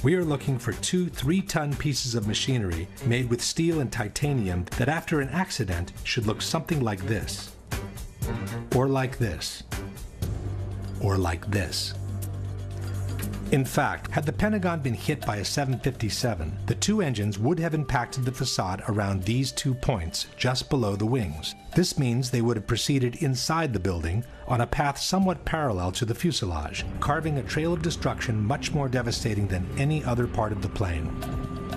We are looking for 2 3-ton pieces of machinery made with steel and titanium that after an accident should look something like this. Or like this. Or like this. In fact, had the Pentagon been hit by a 757, the 2 engines would have impacted the facade around these 2 points just below the wings. This means they would have proceeded inside the building on a path somewhat parallel to the fuselage, carving a trail of destruction much more devastating than any other part of the plane.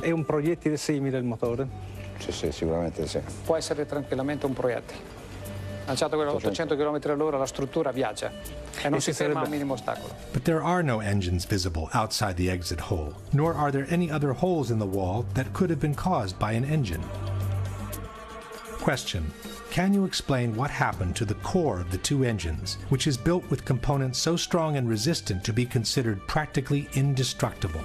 È un proiettile simile il motore? Sì, sicuramente sì. Può essere tranquillamente un proiettile. Lanciato a 800 km/h la struttura viaggia. e non si ferma al minimo ostacolo. But there are no engines visible outside the exit hole, nor are there any other holes in the wall that could have been caused by an engine. Question: can you explain what happened to the core of the two engines, which is built with components so strong and resistant to be considered practically indestructible?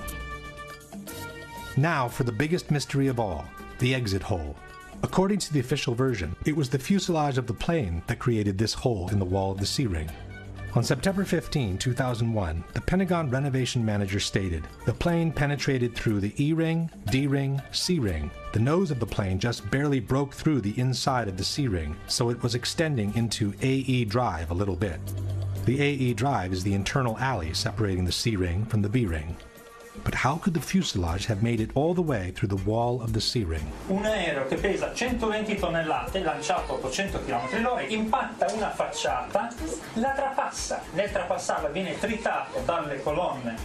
Now for the biggest mystery of all, the exit hole. According to the official version, it was the fuselage of the plane that created this hole in the wall of the C-ring. On September 15, 2001, the Pentagon renovation manager stated, "The plane penetrated through the E-ring, D-ring, C-ring. The nose of the plane just barely broke through the inside of the C-ring, so it was extending into AE drive a little bit." The AE drive is the internal alley separating the C-ring from the B-ring. But how could the fuselage have made it all the way through the wall of the C-ring? Un aereo che pesa 120 tonnellate, lanciato a 800 km/h, impatta una facciata, la trapassa. Nel trapassarla viene tritato dalle colonne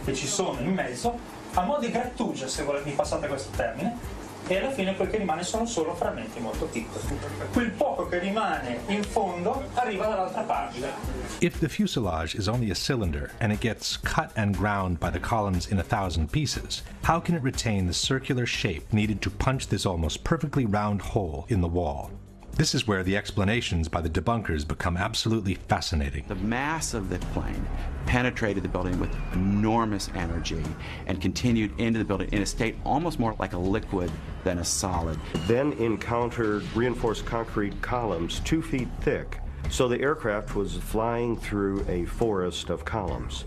che ci sono in mezzo, a mo' di grattugia, se volete, passate questo termine, e alla fine quel che rimane sono solo frammenti molto piccoli. Quel poco che rimane in fondo arriva dall'altra parte. If the fuselage is only a cylinder and it gets cut and ground by the columns in 1,000 pieces, how can it retain the circular shape needed to punch this almost perfectly round hole in the wall? This is where the explanations by the debunkers become absolutely fascinating. The mass of the plane penetrated the building with enormous energy and continued into the building in a state almost more like a liquid than a solid. Then encountered reinforced concrete columns 2 feet thick, so the aircraft was flying through a forest of columns.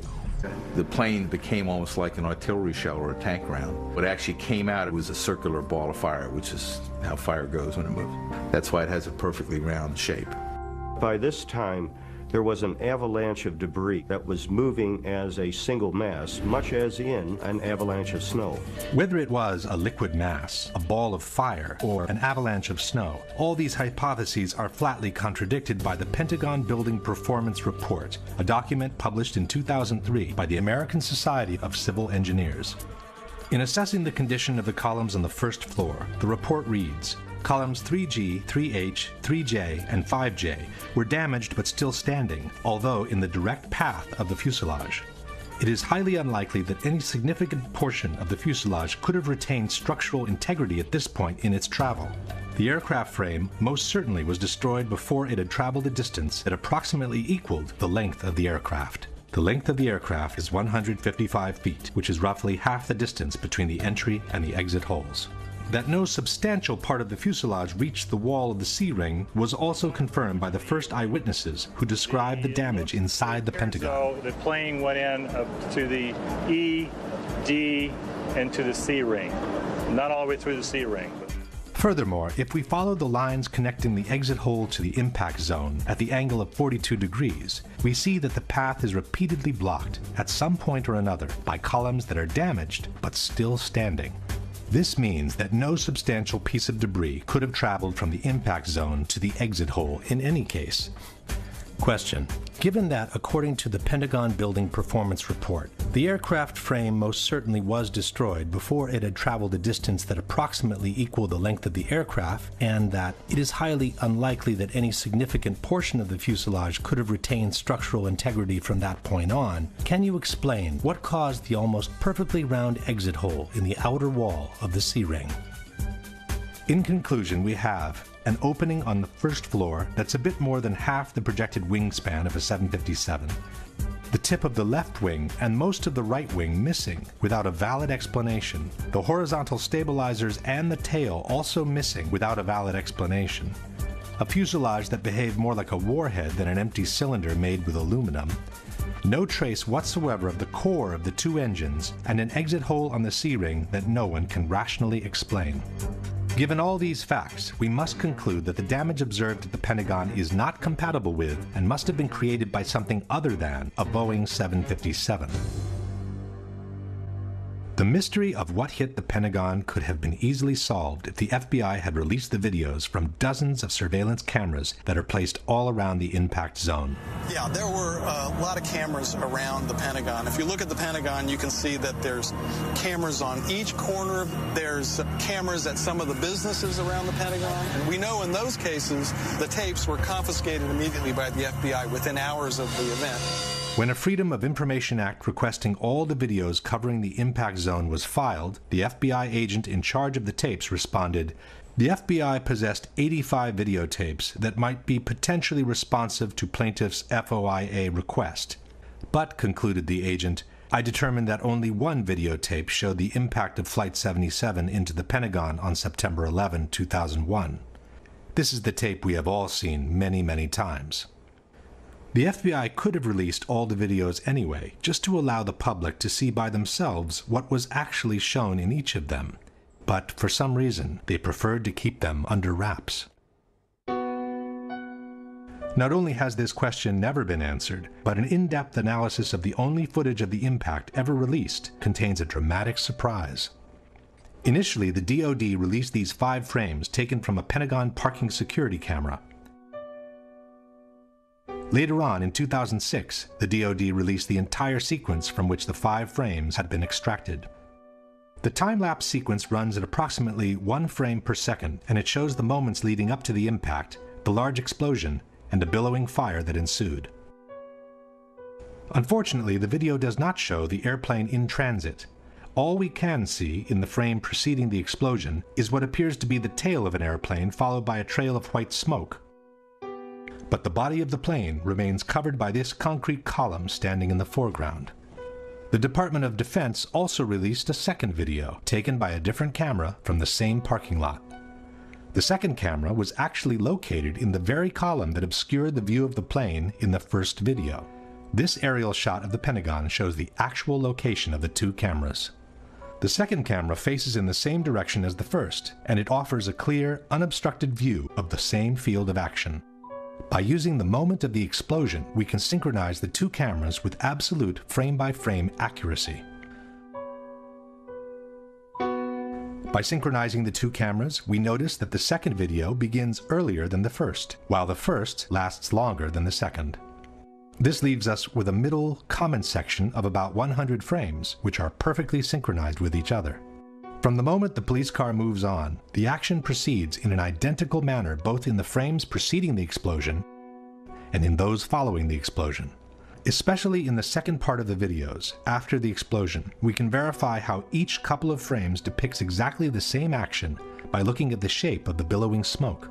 The plane became almost like an artillery shell or a tank round. What actually came out, it was a circular ball of fire, which is how fire goes when it moves. That's why it has a perfectly round shape. By this time, there was an avalanche of debris that was moving as a single mass, much as in an avalanche of snow. Whether it was a liquid mass, a ball of fire, or an avalanche of snow, all these hypotheses are flatly contradicted by the Pentagon Building Performance Report, a document published in 2003 by the American Society of Civil Engineers. In assessing the condition of the columns on the first floor, the report reads, columns 3G, 3H, 3J, and 5J were damaged but still standing, although in the direct path of the fuselage. It is highly unlikely that any significant portion of the fuselage could have retained structural integrity at this point in its travel. The aircraft frame most certainly was destroyed before it had traveled a distance that approximately equaled the length of the aircraft. The length of the aircraft is 155 feet, which is roughly half the distance between the entry and the exit holes. That no substantial part of the fuselage reached the wall of the C-ring was also confirmed by the first eyewitnesses who described the damage inside the Pentagon. So the plane went in to the E, D, and to the C-ring. Not all the way through the C-ring. Furthermore, if we follow the lines connecting the exit hole to the impact zone at the angle of 42 degrees, we see that the path is repeatedly blocked at some point or another by columns that are damaged but still standing. This means that no substantial piece of debris could have traveled from the impact zone to the exit hole in any case. Question: given that, according to the Pentagon Building Performance Report, the aircraft frame most certainly was destroyed before it had traveled a distance that approximately equaled the length of the aircraft, and that it is highly unlikely that any significant portion of the fuselage could have retained structural integrity from that point on, can you explain what caused the almost perfectly round exit hole in the outer wall of the C-ring? In conclusion, we have an opening on the first floor that's a bit more than half the projected wingspan of a 757, the tip of the left wing and most of the right wing missing without a valid explanation, the horizontal stabilizers and the tail also missing without a valid explanation, a fuselage that behaved more like a warhead than an empty cylinder made with aluminum, no trace whatsoever of the core of the two engines, and an exit hole on the C-ring that no one can rationally explain. Given all these facts, we must conclude that the damage observed at the Pentagon is not compatible with and must have been created by something other than a Boeing 757. The mystery of what hit the Pentagon could have been easily solved if the FBI had released the videos from dozens of surveillance cameras that are placed all around the impact zone. Yeah, there were a lot of cameras around the Pentagon. If you look at the Pentagon, you can see that there's cameras on each corner. There's cameras at some of the businesses around the Pentagon. And we know in those cases, the tapes were confiscated immediately by the FBI within hours of the event. When a Freedom of Information Act requesting all the videos covering the impact zone was filed, the FBI agent in charge of the tapes responded, "The FBI possessed 85 videotapes that might be potentially responsive to plaintiff's FOIA request. But," concluded the agent, "I determined that only one videotape showed the impact of Flight 77 into the Pentagon on September 11, 2001. This is the tape we have all seen many, many times." The FBI could have released all the videos anyway, just to allow the public to see by themselves what was actually shown in each of them. But for some reason, they preferred to keep them under wraps. Not only has this question never been answered, but an in-depth analysis of the only footage of the impact ever released contains a dramatic surprise. Initially, the DoD released these 5 frames taken from a Pentagon parking security camera. Later on, in 2006, the DoD released the entire sequence from which the 5 frames had been extracted. The time-lapse sequence runs at approximately 1 frame per second, and it shows the moments leading up to the impact, the large explosion, and a billowing fire that ensued. Unfortunately, the video does not show the airplane in transit. All we can see in the frame preceding the explosion is what appears to be the tail of an airplane followed by a trail of white smoke. But the body of the plane remains covered by this concrete column standing in the foreground. The Department of Defense also released a second video, taken by a different camera from the same parking lot. The second camera was actually located in the very column that obscured the view of the plane in the first video. This aerial shot of the Pentagon shows the actual location of the 2 cameras. The second camera faces in the same direction as the first, and it offers a clear, unobstructed view of the same field of action. By using the moment of the explosion, we can synchronize the 2 cameras with absolute frame-by-frame accuracy. By synchronizing the 2 cameras, we notice that the second video begins earlier than the first, while the first lasts longer than the second. This leaves us with a middle, common section of about 100 frames, which are perfectly synchronized with each other. From the moment the police car moves on, the action proceeds in an identical manner both in the frames preceding the explosion and in those following the explosion. Especially in the second part of the videos, after the explosion, we can verify how each couple of frames depicts exactly the same action by looking at the shape of the billowing smoke.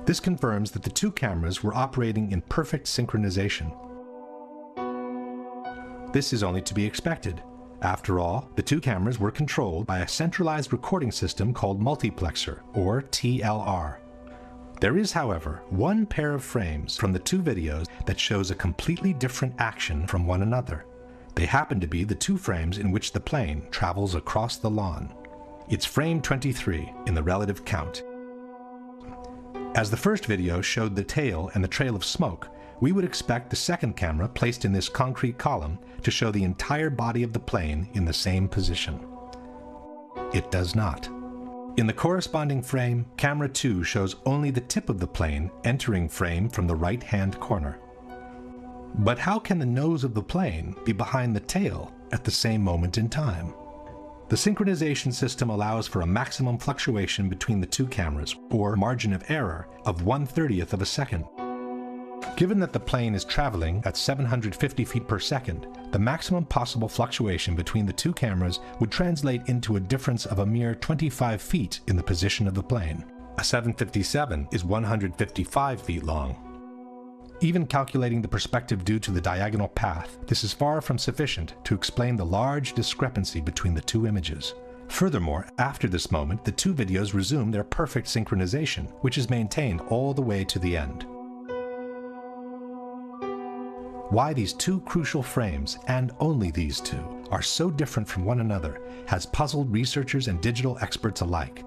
This confirms that the 2 cameras were operating in perfect synchronization. This is only to be expected. After all, the 2 cameras were controlled by a centralized recording system called multiplexer, or TLR. There is, however, one pair of frames from the 2 videos that shows a completely different action from one another. They happen to be the 2 frames in which the plane travels across the lawn. It's frame 23 in the relative count. As the first video showed the tail and the trail of smoke, we would expect the second camera placed in this concrete column to show the entire body of the plane in the same position. It does not. In the corresponding frame, camera 2 shows only the tip of the plane entering frame from the right-hand corner. But how can the nose of the plane be behind the tail at the same moment in time? The synchronization system allows for a maximum fluctuation between the 2 cameras, or margin of error, of 1/30th of a second. Given that the plane is traveling at 750 feet per second, the maximum possible fluctuation between the 2 cameras would translate into a difference of a mere 25 feet in the position of the plane. A 757 is 155 feet long. Even calculating the perspective due to the diagonal path, this is far from sufficient to explain the large discrepancy between the 2 images. Furthermore, after this moment, the 2 videos resume their perfect synchronization, which is maintained all the way to the end. Why these 2 crucial frames, and only these 2, are so different from one another has puzzled researchers and digital experts alike.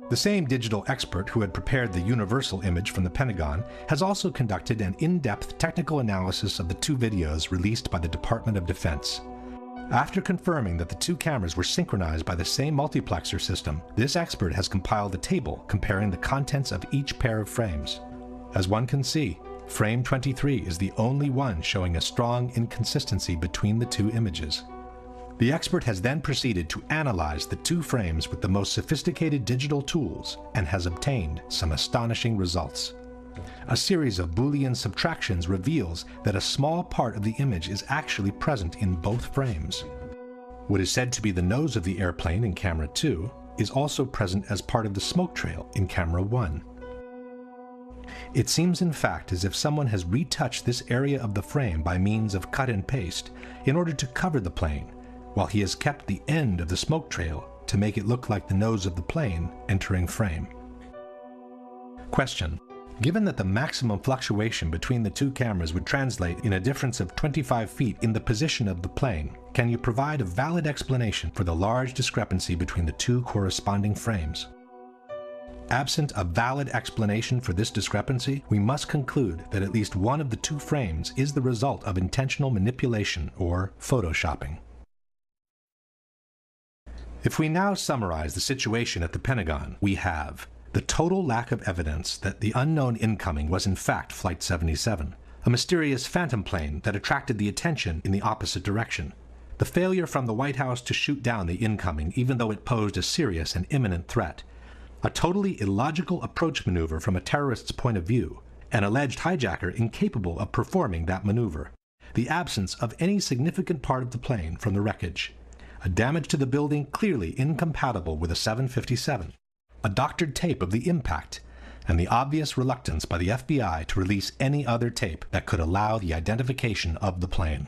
The same digital expert who had prepared the universal image from the Pentagon has also conducted an in-depth technical analysis of the two videos released by the Department of Defense. After confirming that the two cameras were synchronized by the same multiplexer system, this expert has compiled a table comparing the contents of each pair of frames. As one can see, frame 23 is the only one showing a strong inconsistency between the two images. The expert has then proceeded to analyze the two frames with the most sophisticated digital tools and has obtained some astonishing results. A series of Boolean subtractions reveals that a small part of the image is actually present in both frames. What is said to be the nose of the airplane in camera 2 is also present as part of the smoke trail in camera 1. It seems in fact as if someone has retouched this area of the frame by means of cut and paste in order to cover the plane, while he has kept the end of the smoke trail to make it look like the nose of the plane entering frame. Question: given that the maximum fluctuation between the two cameras would translate in a difference of 25 feet in the position of the plane, can you provide a valid explanation for the large discrepancy between the two corresponding frames? Absent a valid explanation for this discrepancy, we must conclude that at least one of the two frames is the result of intentional manipulation or photoshopping. If we now summarize the situation at the Pentagon, we have the total lack of evidence that the unknown incoming was in fact Flight 77, a mysterious phantom plane that attracted the attention in the opposite direction, the failure from the White House to shoot down the incoming even though it posed a serious and imminent threat, a totally illogical approach maneuver from a terrorist's point of view, an alleged hijacker incapable of performing that maneuver, the absence of any significant part of the plane from the wreckage, a damage to the building clearly incompatible with a 757, a doctored tape of the impact, and the obvious reluctance by the FBI to release any other tape that could allow the identification of the plane.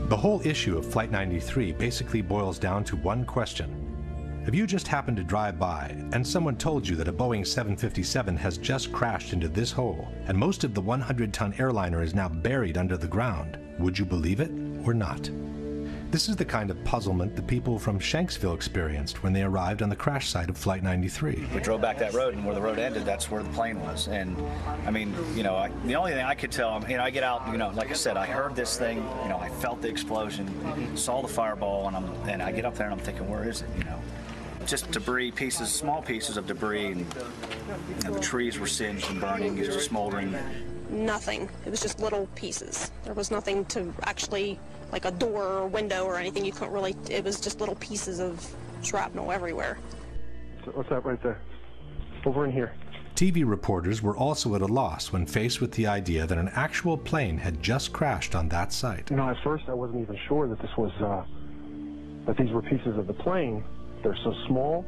The whole issue of Flight 93 basically boils down to one question. If you just happened to drive by and someone told you that a Boeing 757 has just crashed into this hole and most of the 100-ton airliner is now buried under the ground, would you believe it or not? This is the kind of puzzlement the people from Shanksville experienced when they arrived on the crash site of Flight 93. We drove back that road, and where the road ended, that's where the plane was. And I mean, you know, the only thing I could tell, you know, I get out, you know, like I said, I heard this thing, you know, I felt the explosion, saw the fireball, and I get up there and I'm thinking, where is it, you know? Just debris, pieces, small pieces of debris, and you know, the trees were singed and burning, it was just smoldering. Nothing. It was just little pieces. There was nothing to actually, like a door or window or anything. You couldn't really, it was just little pieces of shrapnel everywhere. What's that right there? Over in here. TV reporters were also at a loss when faced with the idea that an actual plane had just crashed on that site. You know, at first I wasn't even sure that this was, that these were pieces of the plane. They're so small,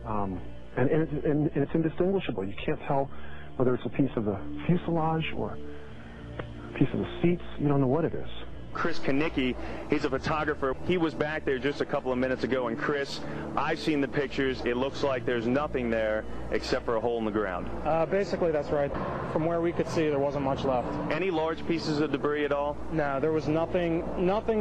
and it's indistinguishable. You can't tell whether it's a piece of the fuselage or a piece of the seats. You don't know what it is. Chris Kanicki, he's a photographer. He was back there just a couple of minutes ago, and Chris, I've seen the pictures. It looks like there's nothing there except for a hole in the ground. Basically, that's right. From where we could see, there wasn't much left. Any large pieces of debris at all? No, there was nothing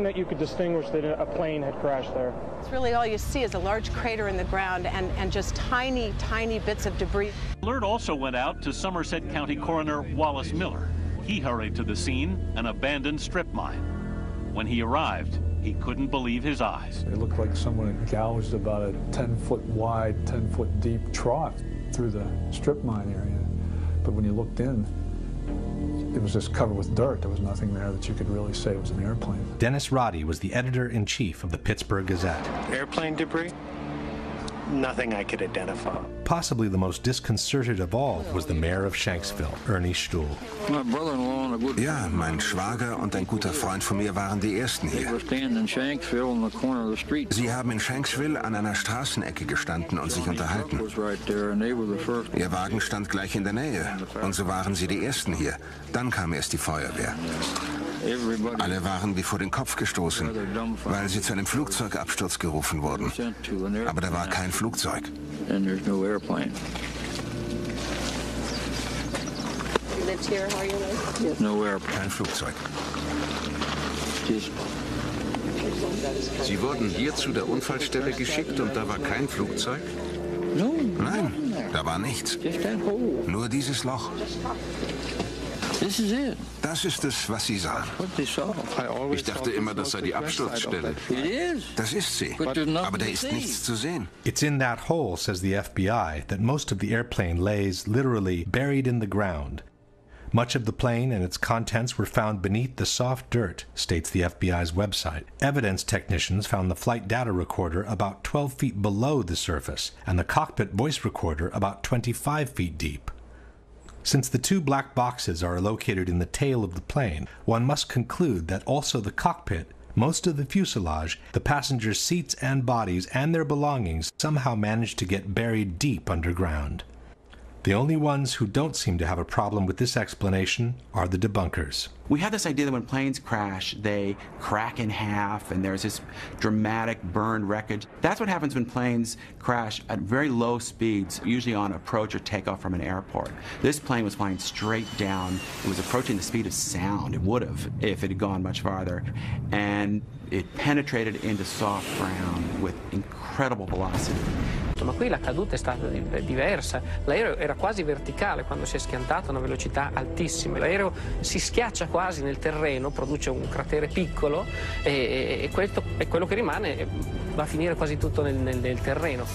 that you could distinguish that a plane had crashed there. It's really all you see is a large crater in the ground and just tiny, tiny bits of debris. Alert also went out to Somerset County Coroner Wallace Miller. He hurried to the scene, an abandoned strip mine. When he arrived, he couldn't believe his eyes. It looked like someone had gouged about a 10-foot wide, 10-foot deep trough through the strip mine area. But when you looked in, it was just covered with dirt. There was nothing there that you could really say it was an airplane. Dennis Roddy was the editor-in-chief of the Pittsburgh Gazette. Airplane debris? Nothing I could identify. Possibly the most disconcerted of all was the mayor of Shanksville, Ernie Stuhl. Ja, mein Schwager und ein guter Freund von mir waren die Ersten hier. Sie haben in Shanksville an einer Straßenecke gestanden und sich unterhalten. Ihr Wagen stand gleich in der Nähe und so waren sie die Ersten hier. Dann kam erst die Feuerwehr. Alle waren wie vor den Kopf gestoßen, weil sie zu einem Flugzeugabsturz gerufen wurden. Aber da war kein Flugzeug. Kein Flugzeug. Sie wurden hier zu der Unfallstelle geschickt und da war kein Flugzeug? Nein, da war nichts. Nur dieses Loch. Das ist es, was Sie sahen. Ich dachte immer, das sei die Absturzstelle. Das ist sie, aber da ist nichts zu sehen. It's in that hole, says the FBI, that most of the airplane lays literally buried in the ground. Much of the plane and its contents were found beneath the soft dirt, states the FBI's website. Evidence technicians found the flight data recorder about 12 feet below the surface and the cockpit voice recorder about 25 feet deep. Since the two black boxes are located in the tail of the plane, one must conclude that also the cockpit, most of the fuselage, the passengers' seats and bodies, and their belongings somehow managed to get buried deep underground. The only ones who don't seem to have a problem with this explanation are the debunkers. We have this idea that when planes crash, they crack in half and there's this dramatic burned wreckage. That's what happens when planes crash at very low speeds, usually on approach or takeoff from an airport. This plane was flying straight down. It was approaching the speed of sound. It would have if it had gone much farther. And it penetrated into soft ground with incredible velocity. Ma qui la caduta è stata diversa. L'aereo era quasi verticale quando si è schiantato a una velocità altissima. L'aereo si schiaccia quasi nel terreno, produce un cratere piccolo e questo è quello che rimane, va a finire quasi tutto nel terreno.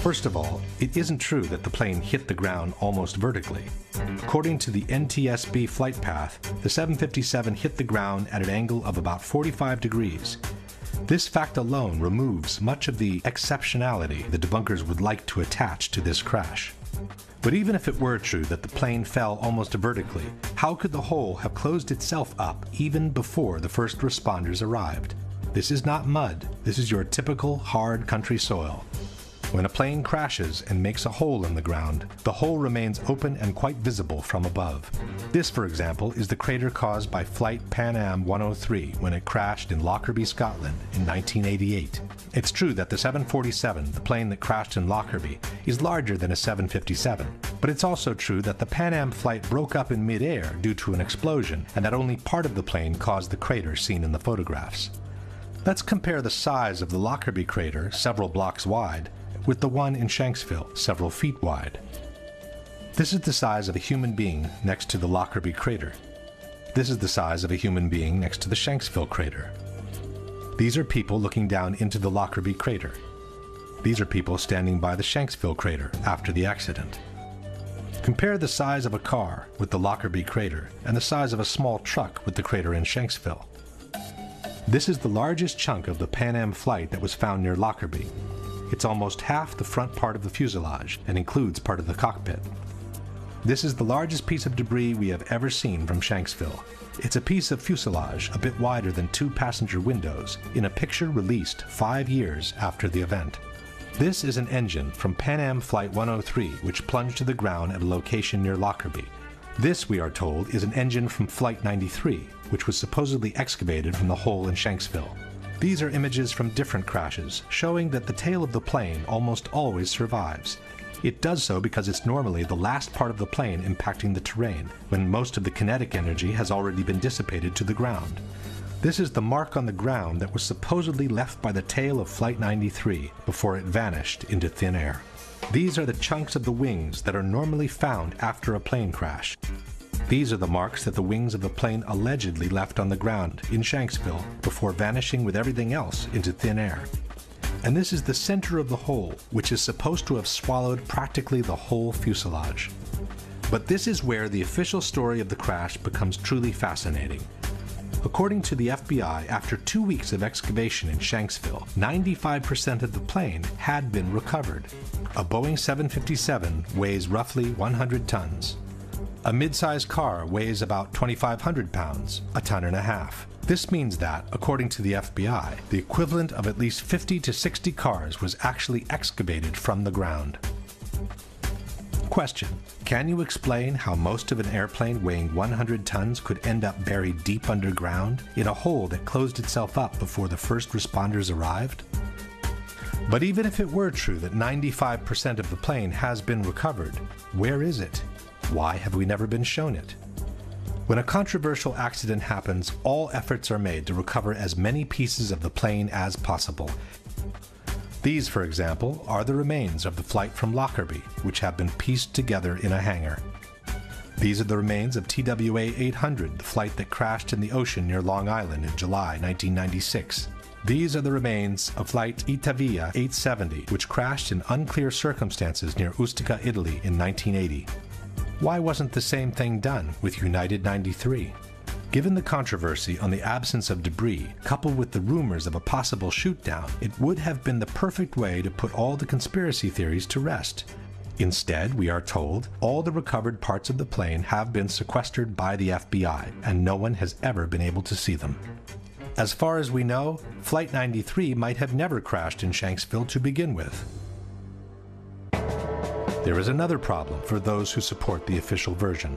First of all, it isn't true that the plane hit the ground almost vertically. According to the NTSB flight path, the 757 hit the ground at an angle of about 45 degrees. This fact alone removes much of the exceptionality the debunkers would like to attach to this crash. But even if it were true that the plane fell almost vertically, how could the hole have closed itself up even before the first responders arrived? This is not mud. This is your typical hard country soil. When a plane crashes and makes a hole in the ground, the hole remains open and quite visible from above. This, for example, is the crater caused by Flight Pan Am 103 when it crashed in Lockerbie, Scotland in 1988. It's true that the 747, the plane that crashed in Lockerbie, is larger than a 757, but it's also true that the Pan Am flight broke up in mid-air due to an explosion and that only part of the plane caused the crater seen in the photographs. Let's compare the size of the Lockerbie crater, several blocks wide, with the one in Shanksville, several feet wide. This is the size of a human being next to the Lockerbie crater. This is the size of a human being next to the Shanksville crater. These are people looking down into the Lockerbie crater. These are people standing by the Shanksville crater after the accident. Compare the size of a car with the Lockerbie crater and the size of a small truck with the crater in Shanksville. This is the largest chunk of the Pan Am flight that was found near Lockerbie. It's almost half the front part of the fuselage and includes part of the cockpit. This is the largest piece of debris we have ever seen from Shanksville. It's a piece of fuselage a bit wider than 2 passenger windows in a picture released 5 years after the event. This is an engine from Pan Am Flight 103 which plunged to the ground at a location near Lockerbie. This, we are told, is an engine from Flight 93 which was supposedly excavated from the hole in Shanksville. These are images from different crashes, showing that the tail of the plane almost always survives. It does so because it's normally the last part of the plane impacting the terrain, when most of the kinetic energy has already been dissipated to the ground. This is the mark on the ground that was supposedly left by the tail of Flight 93 before it vanished into thin air. These are the chunks of the wings that are normally found after a plane crash. These are the marks that the wings of the plane allegedly left on the ground in Shanksville before vanishing with everything else into thin air. And this is the center of the hole, which is supposed to have swallowed practically the whole fuselage. But this is where the official story of the crash becomes truly fascinating. According to the FBI, after 2 weeks of excavation in Shanksville, 95% of the plane had been recovered. A Boeing 757 weighs roughly 100 tons. A mid-sized car weighs about 2,500 pounds, a ton and a half. This means that, according to the FBI, the equivalent of at least 50 to 60 cars was actually excavated from the ground. Question: can you explain how most of an airplane weighing 100 tons could end up buried deep underground in a hole that closed itself up before the first responders arrived? But even if it were true that 95% of the plane has been recovered, where is it? Why have we never been shown it? When a controversial accident happens, all efforts are made to recover as many pieces of the plane as possible. These, for example, are the remains of the flight from Lockerbie, which have been pieced together in a hangar. These are the remains of TWA 800, the flight that crashed in the ocean near Long Island in July 1996. These are the remains of flight Itavia 870, which crashed in unclear circumstances near Ustica, Italy in 1980. Why wasn't the same thing done with United 93? Given the controversy on the absence of debris, coupled with the rumors of a possible shoot-down, it would have been the perfect way to put all the conspiracy theories to rest. Instead, we are told, all the recovered parts of the plane have been sequestered by the FBI, and no one has ever been able to see them. As far as we know, Flight 93 might have never crashed in Shanksville to begin with. There is another problem for those who support the official version.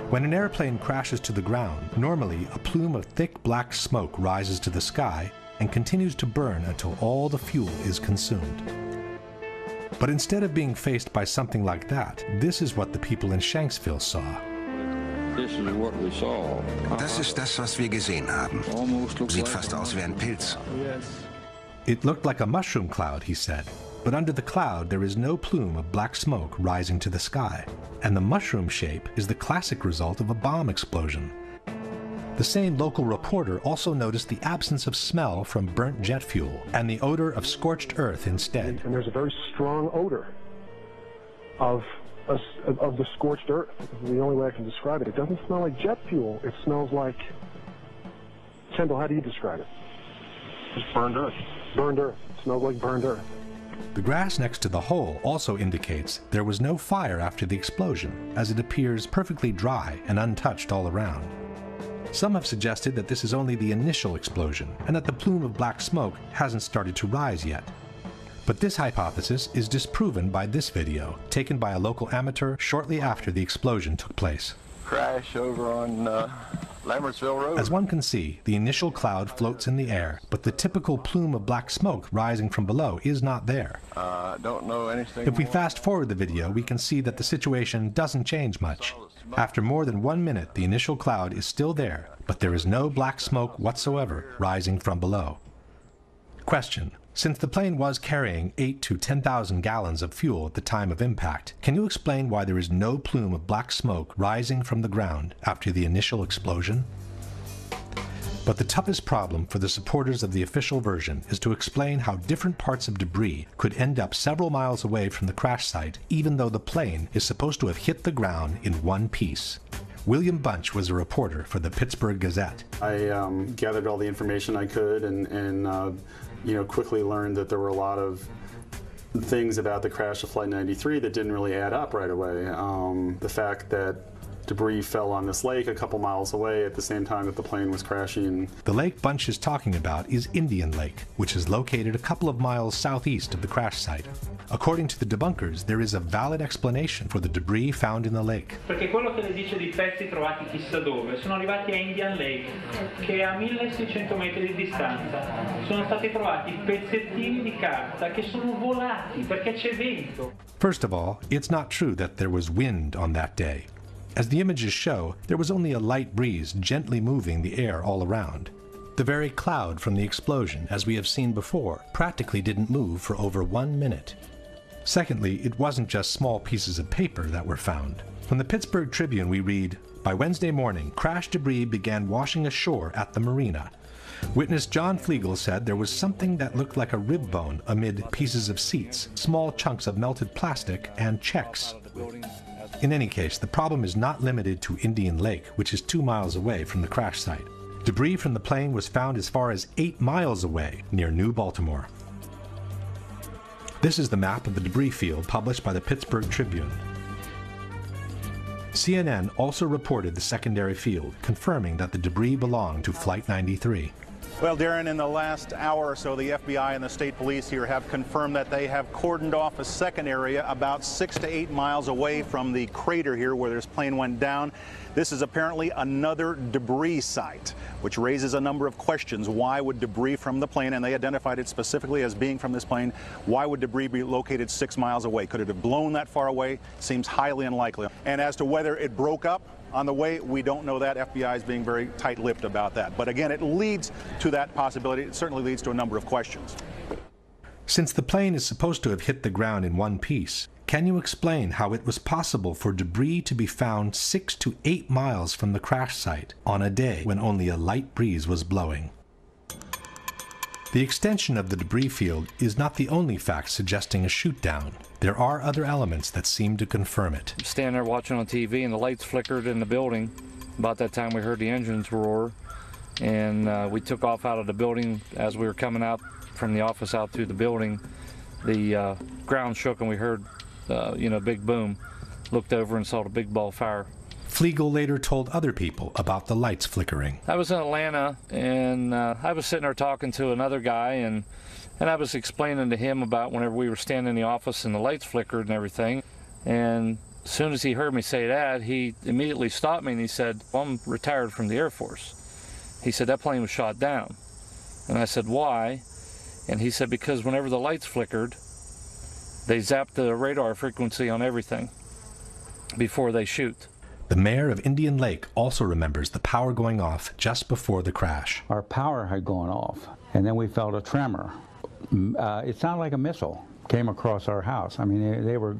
When an airplane crashes to the ground, normally a plume of thick black smoke rises to the sky and continues to burn until all the fuel is consumed. But instead of being faced by something like that, this is what the people in Shanksville saw. This is what we saw. Das ist das, was wir gesehen haben. Sieht fast aus wie ein Pilz. It looked like a mushroom cloud, he said, but under the cloud there is no plume of black smoke rising to the sky, and the mushroom shape is the classic result of a bomb explosion. The same local reporter also noticed the absence of smell from burnt jet fuel and the odor of scorched earth instead. And there's a very strong odor of the scorched earth. The only way I can describe it. It doesn't smell like jet fuel. It smells like... Kendall, how do you describe it? Just burned earth. Burned earth. It smells like burned earth. The grass next to the hole also indicates there was no fire after the explosion, as it appears perfectly dry and untouched all around. Some have suggested that this is only the initial explosion, and that the plume of black smoke hasn't started to rise yet. But this hypothesis is disproven by this video, taken by a local amateur shortly after the explosion took place. Crash over on Lambertsville Road. As one can see, the initial cloud floats in the air, but the typical plume of black smoke rising from below is not there. Don't know anything. If we fast forward the video, we can see that the situation doesn't change much. After more than 1 minute, the initial cloud is still there, but there is no black smoke whatsoever rising from below. Question. Since the plane was carrying 8,000 to 10,000 gallons of fuel at the time of impact, can you explain why there is no plume of black smoke rising from the ground after the initial explosion? But the toughest problem for the supporters of the official version is to explain how different parts of debris could end up several miles away from the crash site, even though the plane is supposed to have hit the ground in one piece. William Bunch was a reporter for the Pittsburgh Gazette. I gathered all the information I could and quickly learned that there were a lot of things about the crash of Flight 93 that didn't really add up right away. The fact that debris fell on this lake a couple miles away at the same time that the plane was crashing. The lake Bunch is talking about is Indian Lake, which is located a couple of miles southeast of the crash site. According to the debunkers, there is a valid explanation for the debris found in the lake. Perché quello che le dice di pezzi trovati chissà dove sono arrivati a Indian Lake, che è a 1600 metri di distanza. Sono stati trovati pezzettini di carta che sono volati perché c'è vento. First of all, it's not true that there was wind on that day. As the images show, there was only a light breeze gently moving the air all around. The very cloud from the explosion, as we have seen before, practically didn't move for over 1 minute. Secondly, it wasn't just small pieces of paper that were found. From the Pittsburgh Tribune we read, "By Wednesday morning, crash debris began washing ashore at the marina. Witness John Flegel said there was something that looked like a rib bone amid pieces of seats, small chunks of melted plastic, and checks." In any case, the problem is not limited to Indian Lake, which is 2 miles away from the crash site. Debris from the plane was found as far as 8 miles away, near New Baltimore. This is the map of the debris field published by the Pittsburgh Tribune. CNN also reported the secondary field, confirming that the debris belonged to Flight 93. Well, Darren, in the last hour or so, the FBI and the state police here have confirmed that they have cordoned off a second area about 6 to 8 miles away from the crater here where this plane went down. This is apparently another debris site, which raises a number of questions. Why would debris from the plane, and they identified it specifically as being from this plane, why would debris be located 6 miles away? Could it have blown that far away? Seems highly unlikely. And as to whether it broke up, On the way, we don't know that. FBI is being very tight-lipped about that. But again, it leads to that possibility. It certainly leads to a number of questions. Since the plane is supposed to have hit the ground in one piece, can you explain how it was possible for debris to be found 6 to 8 miles from the crash site on a day when only a light breeze was blowing? The extension of the debris field is not the only fact suggesting a shoot-down. There are other elements that seem to confirm it. Standing there watching on TV and the lights flickered in the building. About that time we heard the engines roar, and we took off out of the building. As we were coming out from the office out through the building, the ground shook and we heard a big boom. Looked over and saw the big ball of fire. Flegel later told other people about the lights flickering. I was in Atlanta, and I was sitting there talking to another guy, and I was explaining to him about whenever we were standing in the office and the lights flickered and everything. And as soon as he heard me say that, he immediately stopped me and he said, "Well, I'm retired from the Air Force." He said, "That plane was shot down." And I said, "Why?" And he said, "Because whenever the lights flickered, they zapped the radar frequency on everything before they shoot." The mayor of Indian Lake also remembers the power going off just before the crash. Our power had gone off, and then we felt a tremor. It sounded like a missile came across our house. I mean, they were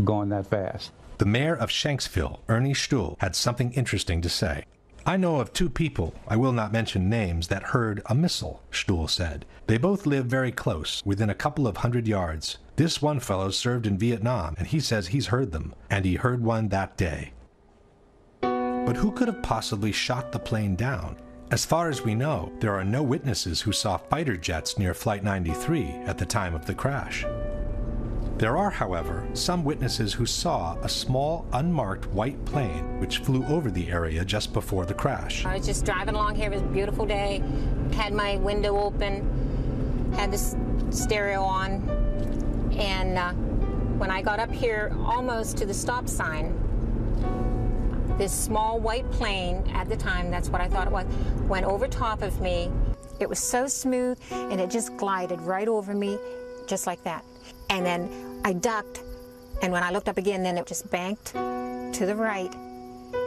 going that fast. The mayor of Shanksville, Ernie Stuhl, had something interesting to say. "I know of 2 people, I will not mention names, that heard a missile," Stuhl said. "They both live very close, within a couple of 100 yards. This one fellow served in Vietnam, and he says he's heard them, and he heard one that day." But who could have possibly shot the plane down? As far as we know, there are no witnesses who saw fighter jets near Flight 93 at the time of the crash. There are, however, some witnesses who saw a small, unmarked white plane which flew over the area just before the crash. I was just driving along here. It was a beautiful day. Had my window open, had the stereo on, and when I got up here almost to the stop sign, this small white plane, at the time, that's what I thought it was, went over top of me. It was so smooth, and it just glided right over me, just like that. And then I ducked, and when I looked up again, then it just banked to the right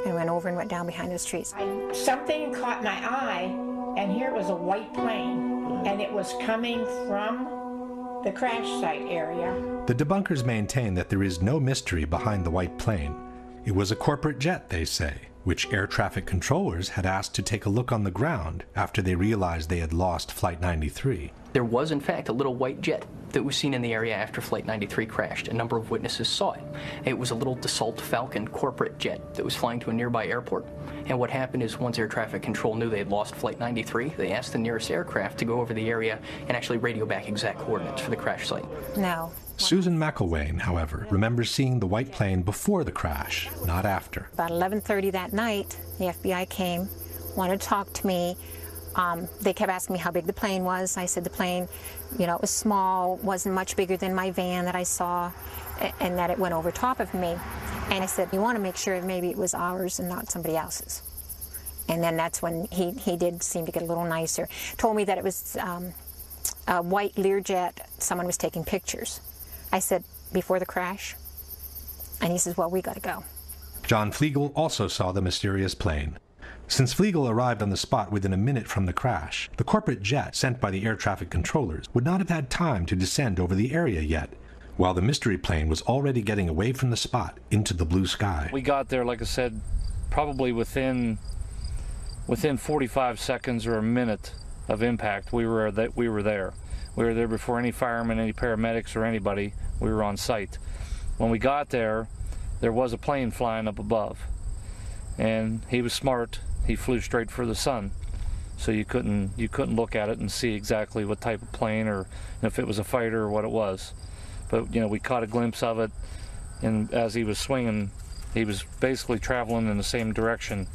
and went over and went down behind those trees. Something caught my eye, and here was a white plane, and it was coming from the crash site area. The debunkers maintain that there is no mystery behind the white plane. It was a corporate jet, they say, which air traffic controllers had asked to take a look on the ground after they realized they had lost Flight 93. There was, in fact, a little white jet that was seen in the area after Flight 93 crashed. A number of witnesses saw it. It was a little Dassault Falcon corporate jet that was flying to a nearby airport. And what happened is once air traffic control knew they had lost Flight 93, they asked the nearest aircraft to go over the area and actually radio back exact coordinates for the crash site. No. Susan McElwain, however, remembers seeing the white plane before the crash, not after. About 11:30 that night, the FBI came, wanted to talk to me. They kept asking me how big the plane was. I said the plane, it was small, wasn't much bigger than my van that I saw, and that it went over top of me. And I said, you want to make sure maybe it was ours and not somebody else's. And then that's when he did seem to get a little nicer. Told me that it was a white Learjet. Someone was taking pictures. I said, before the crash? And he says, well, we got to go. John Flegel also saw the mysterious plane. Since Flegel arrived on the spot within a minute from the crash, the corporate jet sent by the air traffic controllers would not have had time to descend over the area yet, while the mystery plane was already getting away from the spot into the blue sky. We got there, like I said, probably within 45 seconds or a minute of impact. We were there. We were there before any firemen, any paramedics, or anybody. We were on site. When we got there, there was a plane flying up above, and he was smart. He flew straight for the sun, so you couldn't look at it and see exactly what type of plane or if it was a fighter or what it was. But we caught a glimpse of it, and as he was swinging, he was basically traveling in the same direction